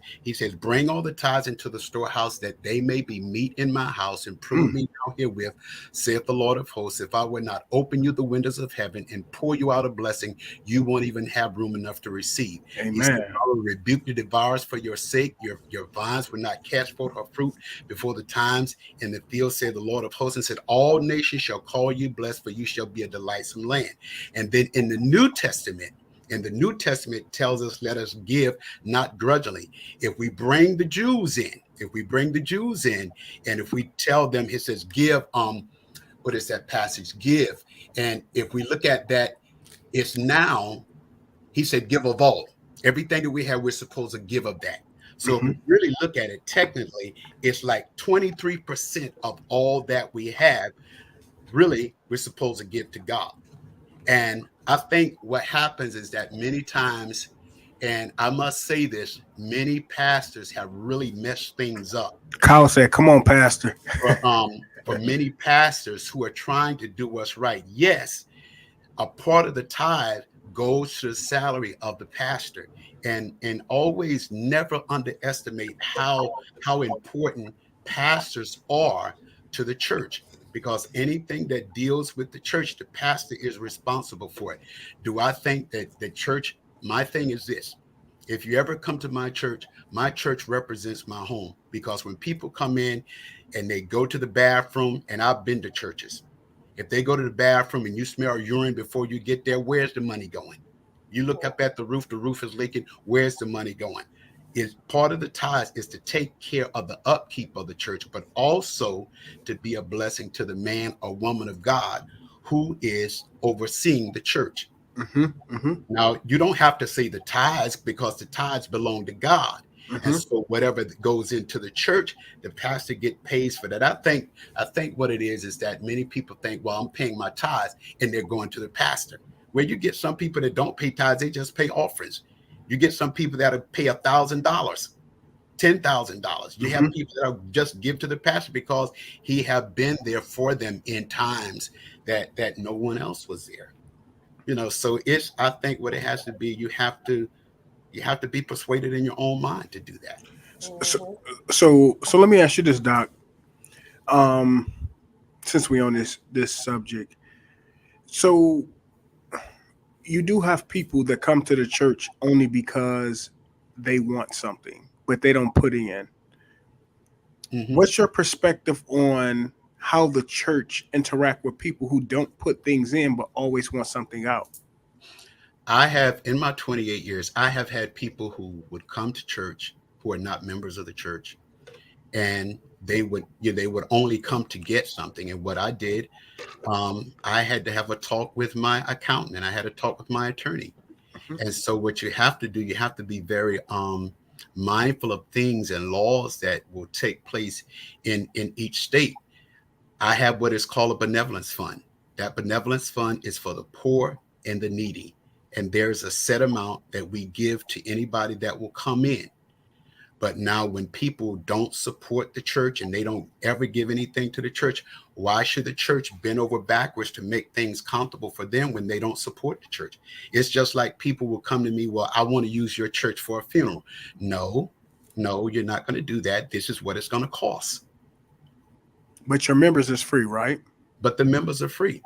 S4: bring all the tithes into the storehouse, that they may be meat in my house, and prove me now herewith, saith the Lord of hosts. If I would not open you the windows of heaven and pour you out a blessing, you won't even have room enough to receive.
S1: Amen.
S4: He said, I will rebuke the devourers for your sake. Your vines will not cast forth her fruit before the times in the field, said the Lord of hosts, and said, all nations shall call you blessed, for you shall be a delightsome land. And then in the New Testament, tells us, let us give not grudgingly. If we bring the Jews in, and if we tell them, it says give, what is that passage? Give. And if we look at that, it's now, he said, give of all. Everything that we have, we're supposed to give of that. So if we really look at it technically, it's like 23% of all that we have, really, we're supposed to give to God. And I think what happens is that many times, and I must say this, many pastors have really messed things up.
S1: Kyle said, "Come on, Pastor."
S4: For many pastors who are trying to do what's right. Yes, a part of the tithe goes to the salary of the pastor, and always never underestimate how important pastors are to the church, because anything that deals with the church, the pastor is responsible for it. Do I think that the church, my thing is this: if you ever come to my church represents my home, because when people come in and they go to the bathroom, and I've been to churches, if they go to the bathroom and you smell urine before you get there, where's the money going? You look up at the roof is leaking. Where's the money going? Is part of the tithes is to take care of the upkeep of the church, but also to be a blessing to the man or woman of God who is overseeing the church. Now, you don't have to say the tithes, because the tithes belong to God. And so whatever goes into the church, the pastor get pays for that. I think what it is that many people think, well, I'm paying my tithes, and they're going to the pastor. Where you get some people that don't pay tithes, they just pay offerings. You get some people that'll pay $1,000, $10,000. You have people that just give to the pastor because he have been there for them in times that no one else was there. So I think what it has to be, you have to be persuaded in your own mind to do that.
S1: So let me ask you this, Doc. Um, since we on this subject, so you do have people that come to the church only because they want something, but they don't put in. What's your perspective on how the church interact with people who don't put things in but always want something out?
S4: I have, in my 28 years, I have had people who would come to church who are not members of the church, and they would only come to get something. And what I did, I had to have a talk with my accountant, and I had a talk with my attorney. And so what you have to do, you have to be very mindful of things and laws that will take place in each state. I have what is called a benevolence fund. That benevolence fund is for the poor and the needy. And there's a set amount that we give to anybody that will come in. But now when people don't support the church and they don't ever give anything to the church, why should the church bend over backwards to make things comfortable for them when they don't support the church? It's just like people will come to me, well, I want to use your church for a funeral. No, you're not going to do that. This is what it's going to cost.
S1: But your members is free, right?
S4: But the members are free.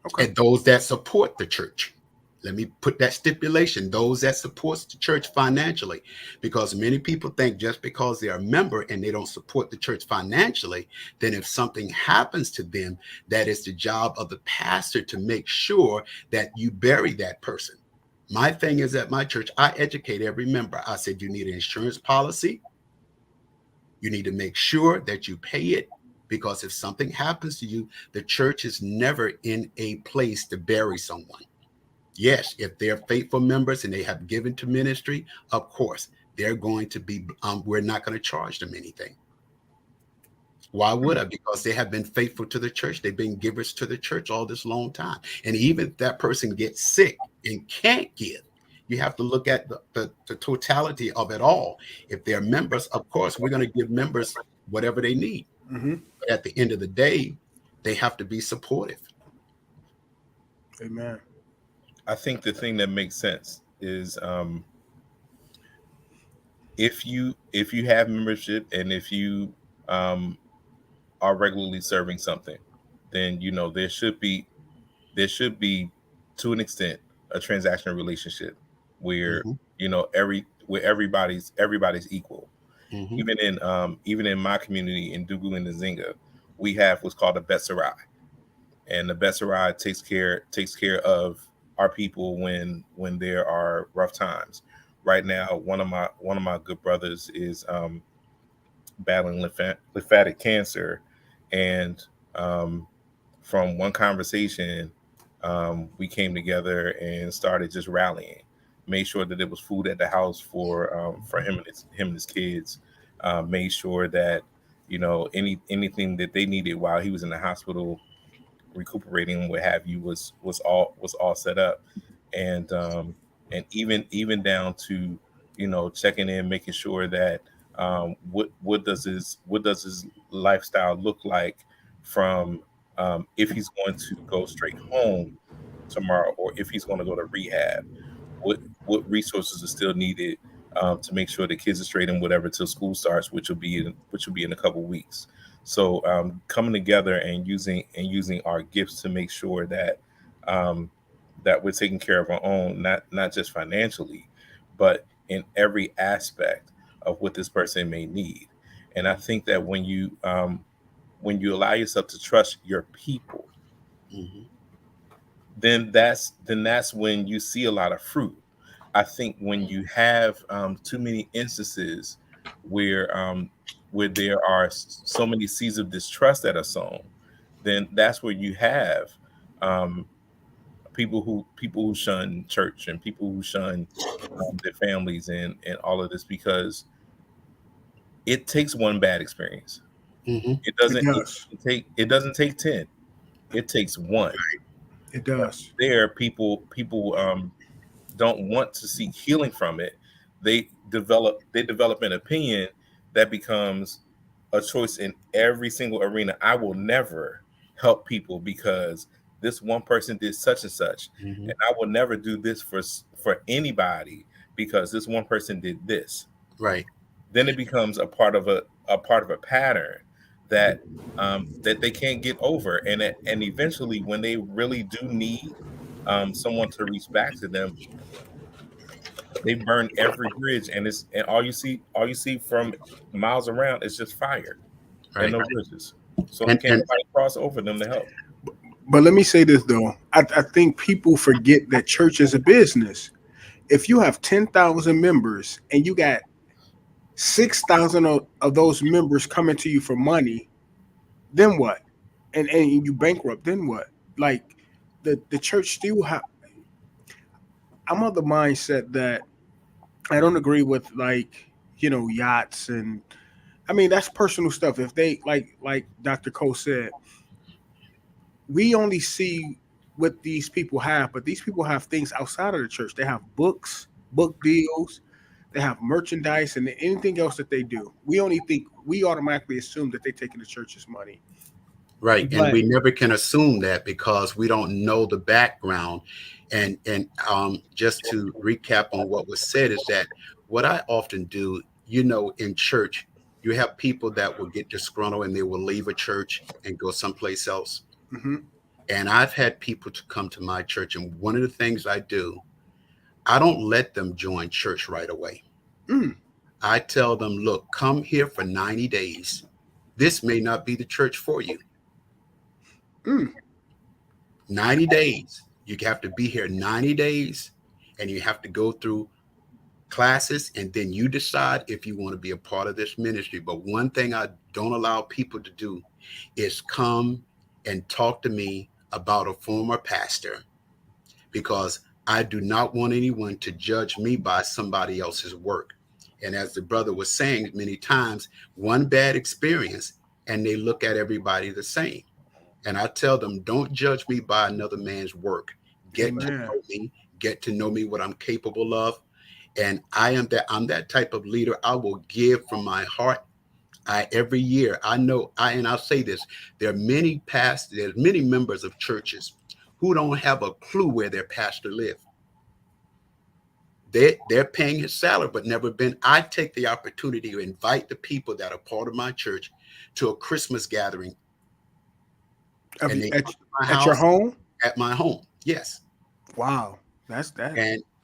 S1: Okay.
S4: And those that support the church. Let me put that stipulation, those that supports the church financially, because many people think just because they're a member and they don't support the church financially, then if something happens to them, that is the job of the pastor to make sure that you bury that person. My thing is, at my church, I educate every member. I said, you need an insurance policy. You need to make sure that you pay it, because if something happens to you, the church is never in a place to bury someone. Yes, if they're faithful members and they have given to ministry, of course, they're going to be, we're not going to charge them anything. Why would I? Because they have been faithful to the church. They've been givers to the church all this long time. And even if that person gets sick and can't give, you have to look at the totality of it all. If they're members, of course, we're going to give members whatever they need. But at the end of the day, they have to be supportive.
S1: Amen.
S3: I think the thing that makes sense is if you have membership and if you are regularly serving something, then there should be to an extent a transactional relationship where where everybody's equal. Even in my community in Dugu and Nzinga, we have what's called a Betsarai, and the Betsarai takes care of our people when there are rough times. Right now, one of my good brothers is battling lymphatic cancer, and from one conversation, we came together and started just rallying. made sure that there was food at the house for him and his kids, made sure that anything that they needed while he was in the hospital recuperating, what have you, was all set up, and even down to checking in, making sure that what does his lifestyle look like from if he's going to go straight home tomorrow or if he's going to go to rehab, what resources are still needed to make sure the kids are straight in whatever till school starts, which will be in a couple weeks. So coming together and using our gifts to make sure um, that we're taking care of our own, not just financially, but in every aspect of what this person may need. And I think that when you allow yourself to trust your people,
S4: Hmm.
S3: then that's when you see a lot of fruit. I think when you have too many instances where there are so many seeds of distrust that are sown, then that's where you have um, people who shun church and people who shun their families and all of this, because it takes one bad experience.
S4: Hmm.
S3: It
S1: It
S3: doesn't it
S1: does.
S3: doesn't take it doesn't take 10. It takes one.
S1: It
S3: And
S1: does.
S3: there, people don't want to seek healing from it. They develop an opinion that becomes a choice in every single arena. I will never help people because this one person did such and such,
S4: Hmm.
S3: and I will never do this for anybody because this one person did this.
S4: Right.
S3: Then it becomes a part of a pattern that they can't get over, and eventually, when they really do need someone to reach back to them, they burn every bridge, and all you see from miles around is just fire and
S4: Right.
S3: no bridges. So can't
S4: And
S3: nobody cross over them to help.
S1: But let me say this though. I think people forget that church is a business. If you have 10,000 members and you got 6,000 of those members coming to you for money, then what? And you bankrupt, then what? Like the church still have. I'm of the mindset that I don't agree with like yachts and I mean that's personal stuff. If they like Dr. Cole said, we only see what these people have, but these people have things outside of the church. They have books, book deals, they have merchandise, and anything else that they do. We automatically assume that they're taking the church's money.
S4: right. And
S1: But
S4: we never can assume that because we don't know the background. And just to recap on what was said is that what I often do, in church, you have people that will get disgruntled and they will leave a church and go someplace else.
S1: mhm,
S4: And I've had people to come to my church, and one of the things I do, I don't let them join church right away.
S1: mm,
S4: I tell them, look, come here for 90 days. This may not be the church for you.
S1: mm,
S4: 90 days. You have to be here 90 days and you have to go through classes and then you decide if you want to be a part of this ministry. But one thing I don't allow people to do is come and talk to me about a former pastor because I do not want anyone to judge me by somebody else's work. And as the brother was saying many times, one bad experience and they look at everybody the same. And I tell them, don't judge me by another man's work. Get to
S1: amen.
S4: know me, get to know me what I'm capable of. And I'm that type of leader. I will give from my heart. I every year I know and I'll say this, there are many pastors, there's many members of churches who don't have a clue where their pastor live. They're paying his salary, but never been. I take the opportunity to invite the people that are part of my church to a Christmas gathering,
S1: Of
S4: and
S1: you
S4: they come to my
S1: at your
S4: house
S1: home?
S4: at my home. Yes.
S1: Wow, that's that.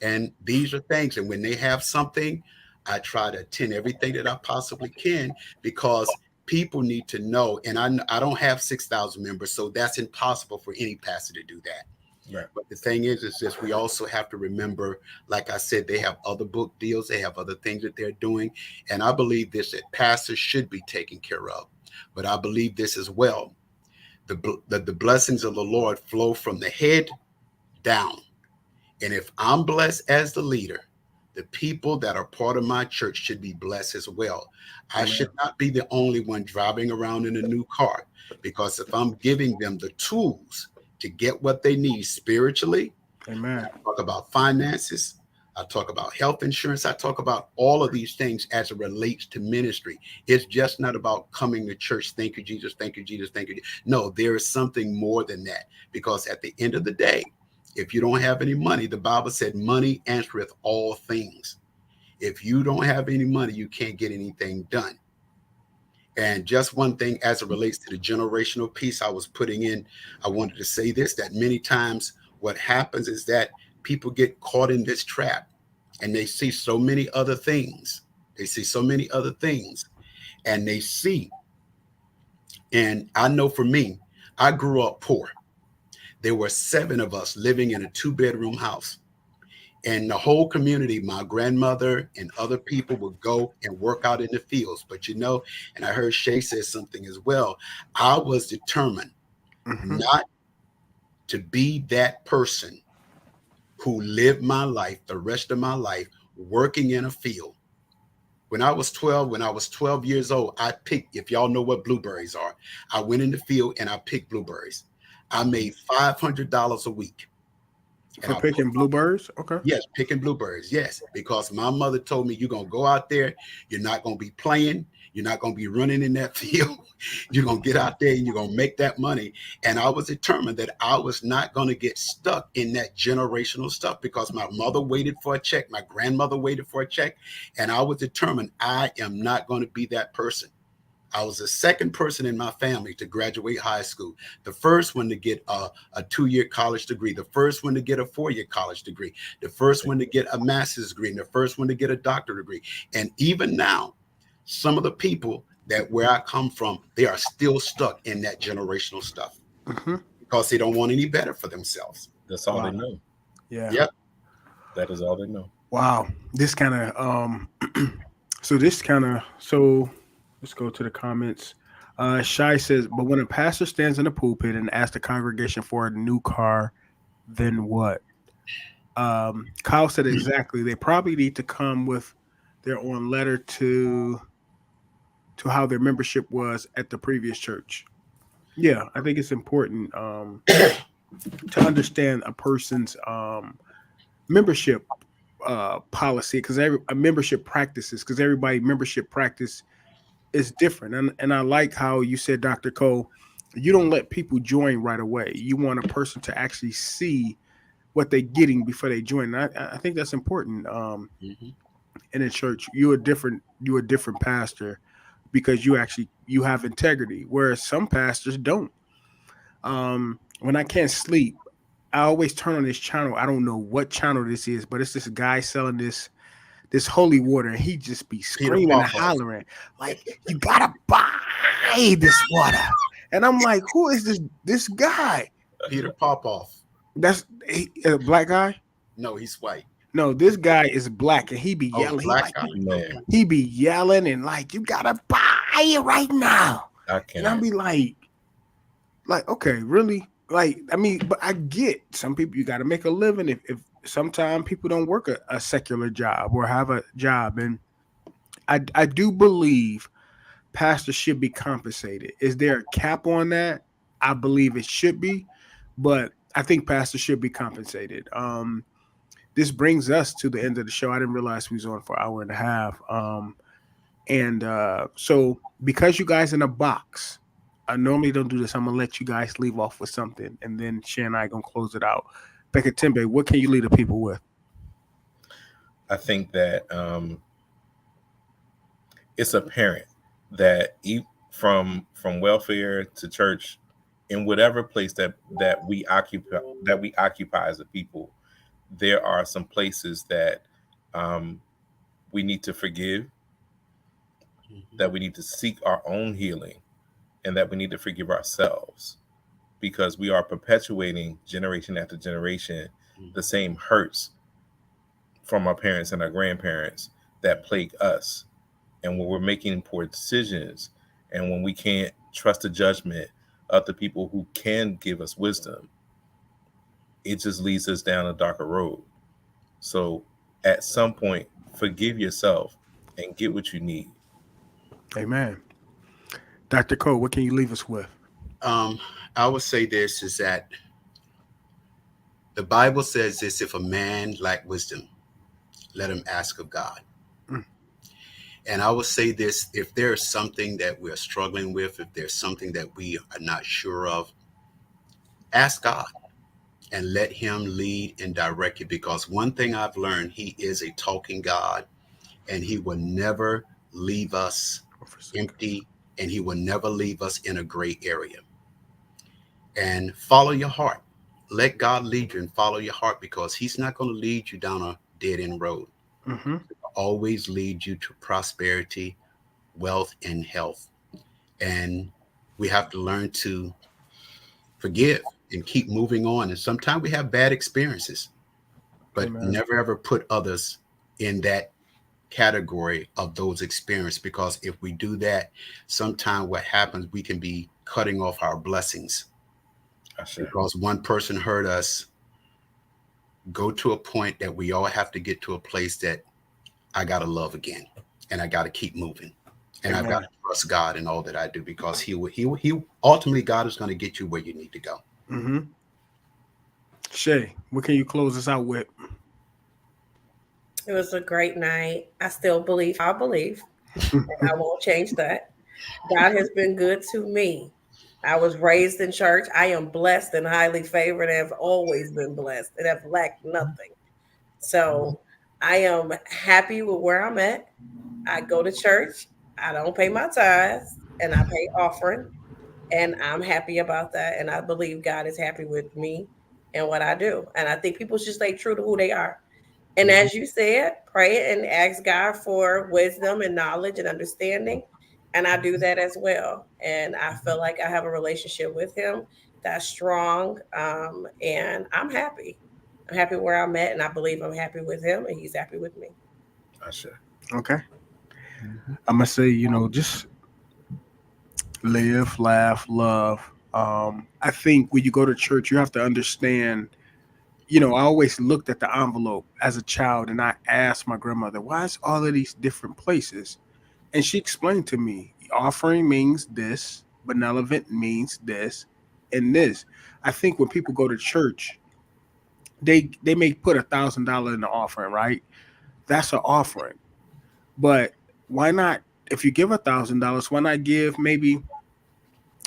S4: And these are things, and when they have something, I try to attend everything that I possibly can because people need to know. And I don't have 6,000 members, so that's impossible for any pastor to do that.
S3: Right.
S4: But the thing is this: we also have to remember, like I said, they have other book deals, they have other things that they're doing, and I believe this that pastors should be taken care of. But I believe this as well: the blessings of the Lord flow from the head down. And if I'm blessed as the leader, the people that are part of my church should be blessed as well. I
S1: Amen.
S4: should not be the only one driving around in a new car, because if I'm giving them the tools to get what they need spiritually,
S1: Amen.
S4: I talk about finances, I talk about health insurance, I talk about all of these things as it relates to ministry. It's just not about coming to church. Thank you, Jesus. Thank you, Jesus. Thank you. No, there is something more than that, because at the end of the day, if you don't have any money, the Bible said money answereth all things. If you don't have any money, you can't get anything done. And just one thing as it relates to the generational piece I was putting in, I wanted to say this, that many times what happens is that people get caught in this trap and they see so many other things. They see so many other things and they see. And I know for me, I grew up poor. There were 7 of us living in a 2-bedroom house. And the whole community, my grandmother and other people would go and work out in the fields. But and I heard Shay say something as well. I was determined
S1: Mhm.
S4: not to be that person who lived my life, the rest of my life, working in a field. When I was 12 years old, I picked, if y'all know what blueberries are, I went in the field and I picked blueberries. I made $500 a week. And
S1: For
S4: I put
S1: picking bluebirds. Okay.
S4: Yes, picking blueberries. Yes, because my mother told me you're going to go out there. You're not going to be playing. You're not going to be running in that field. You're going to get out there and you're going to make that money. And I was determined that I was not going to get stuck in that generational stuff, because my mother waited for a check. My grandmother waited for a check. And I was determined I am not going to be that person. I was the second person in my family to graduate high school, the first one to get a 2-year college degree, the first one to get a 4-year college degree, the first one to get a master's degree, and the first one to get a doctorate degree. And even now, some of the people that where I come from, they are still stuck in that generational stuff
S1: Hmm.
S4: because they don't want any better for themselves.
S3: That's all they
S1: Wow.
S3: know.
S1: Yeah.
S4: Yep.
S3: That is all they know.
S1: Wow. This kind of so let's go to the comments. Shai says, but when a pastor stands in the pulpit and asks the congregation for a new car, then what? Kyle said exactly. They probably need to come with their own letter to how their membership was at the previous church. Yeah, I think it's important to understand a person's membership policy, because every a membership practices, because everybody membership practice is different. And I like how you said, Dr. Cole, you don't let people join right away. You want a person to actually see what they're getting before they join. And I think that's important.
S4: Mhm.
S1: In a church, you're a different pastor because you have integrity, whereas some pastors don't. When I can't sleep, I always turn on this channel. I don't know what channel this is, but it's this guy selling this holy water, and he just be
S4: Peter
S1: screaming and
S4: Popoff.
S1: hollering like, "You gotta buy this water!" And I'm like, "Who is this guy?"
S4: Peter Popoff.
S1: That's a black guy.
S4: No, he's white.
S1: No, this guy is black, and he be
S4: Oh,
S1: yelling. He
S4: black
S1: like
S4: guy. Okay.
S3: Man,
S1: he be yelling and like, "You gotta buy it right now!"
S3: I
S1: And I'll
S3: cannot.
S1: be like, okay, really? Like, I mean, but I get some people, you got to make a living. If sometimes people don't work a secular job or have a job, and I do believe pastors should be compensated. Is there a cap on that? I believe it should be, but I think pastors should be compensated. This brings us to the end of the show. I didn't realize we was on for an hour and a half. And so because you guys in a box, I normally don't do this. I'm gonna let you guys leave off with something, and then Shay and I gonna close it out. Becca Timbe, what can you leave the people with?
S3: I think that it's apparent that from welfare to church, in whatever place that we occupy as a people, there are some places that um, we need to forgive,
S4: Mhm.
S3: that we need to seek our own healing, and that we need to forgive ourselves, because we are perpetuating generation after generation the same hurts from our parents and our grandparents that plague us. And when we're making poor decisions, and when we can't trust the judgment of the people who can give us wisdom, it just leads us down a darker road. So at some point, forgive yourself and get what you need.
S1: Amen. Dr. Cole, what can you leave us with?
S4: Um, I would say this is that the Bible says this: if a man lack wisdom, let him ask of God.
S1: Mm,
S4: And I would say this: if there's something that we're struggling with, if there's something that we are not sure of, ask God and let him lead and direct it. Because one thing I've learned, he is a talking God, and he will never leave us
S1: forsake us.
S4: empty, and he will never leave us in a gray area. And follow your heart. Let God lead you and follow your heart, because he's not going to lead you down a dead end road.
S1: Mm-hmm.
S4: Always lead you to prosperity, wealth, and health. And we have to learn to forgive and keep moving on. And sometimes we have bad experiences, but
S1: Amen.
S4: never ever put others in that category of those experiences, because if we do that, sometimes what happens, we can be cutting off our blessings
S3: I said,
S4: because one person hurt us. Go to a point that we all have to get to a place that I got to love again, and I got to keep moving, and I've got
S1: Amen.
S4: to trust God in all that I do, because he ultimately, God is going to get you where you need to go.
S1: Mm-hmm. Shay, what can you close us out with?
S2: It was a great night. I still believe, I believe, and I won't change that. God has been good to me. I was raised in church. I am blessed and highly favored and have always been blessed and have lacked nothing. So I am happy with where I'm at. I go to church. I don't pay my tithes and I pay offering. And I'm happy about that. And I believe God is happy with me and what I do. And I think people should stay true to who they are. And
S1: Mhm.
S2: as you said, pray and ask God for wisdom and knowledge and understanding. And I do that as well. And I feel like I have a relationship with Him that's strong. And I'm happy. I'm happy where I'm at. And I believe I'm happy with Him and He's happy with me.
S3: I said.
S1: Okay. I'm gonna say, just live, laugh, love. I think when you go to church, you have to understand. I always looked at the envelope as a child, and I asked my grandmother, "Why is all of these different places?" And she explained to me, "Offering means this, benevolent means this, and this." I think when people go to church, they may put $1,000 in the offering, right? That's an offering. But why not? If you give $1,000, why not give maybe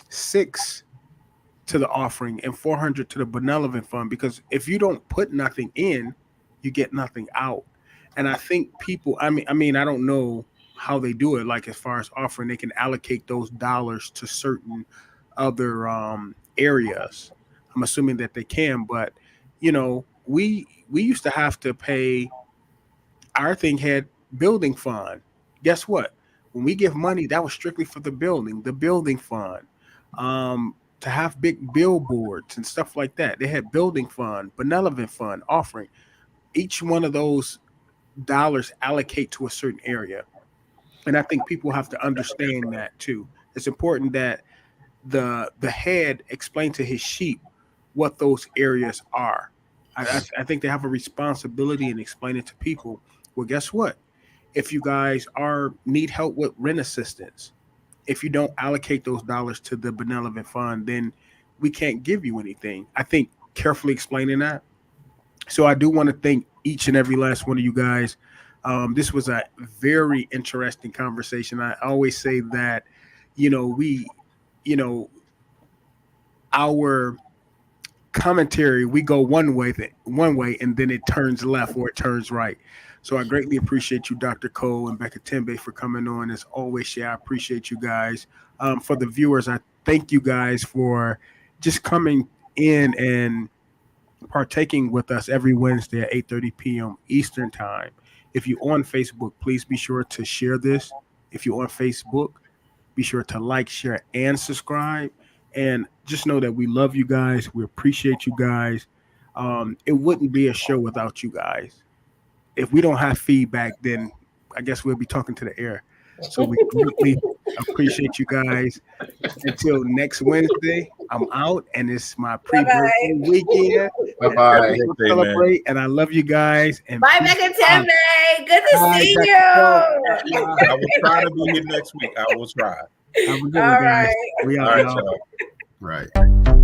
S1: six to the offering and 400 to the benevolent fund? Because if you don't put nothing in, you get nothing out. And I think people, I mean, I don't know how they do it. Like as far as offering, they can allocate those dollars to certain other areas. I'm assuming that they can, but we used to have to pay. Our thing had building fund. Guess what? When we give money, that was strictly for the building fund. To have big billboards and stuff like that. They had building fund, benevolent fund, offering. Each one of those dollars allocate to a certain area. And I think people have to understand that too. It's important that the head explain to his sheep what those areas are. I think they have a responsibility in explaining to people. Well, guess what? If you guys are need help with rent assistance, if you don't allocate those dollars to the benevolent fund, then we can't give you anything. I think carefully explaining that. So I do want to thank each and every last one of you guys. This was a very interesting conversation. I always say that, we, you know, our commentary, we go one way and then it turns left or it turns right. So I greatly appreciate you, Dr. Cole and Becca Tembe, for coming on. As always, yeah, I appreciate you guys. For the viewers, I thank you guys for just coming in and partaking with us every Wednesday at 8:30 p.m. Eastern Time. If you're on Facebook, please be sure to share this. If you're on Facebook, be sure to like, share, and subscribe. And just know that we love you guys. We appreciate you guys. It wouldn't be a show without you guys. If we don't have feedback, then I guess we'll be talking to the air. So we greatly appreciate you guys. Until next Wednesday, I'm out, and it's my
S2: Bye-bye.
S1: pre-birthday weekend.
S5: Bye-bye.
S1: We'll celebrate, and I love you guys. And
S2: Bye,
S1: peace
S2: Beck and
S1: out.
S2: Timmy. Good to
S1: Bye,
S2: see
S1: Beck
S2: you.
S1: and
S3: I will try to be here next week. I will try.
S1: Have a good
S2: All
S1: one, guys.
S2: right.
S1: We
S3: All
S1: out,
S3: right,
S1: y'all.
S3: y'all.
S5: Right.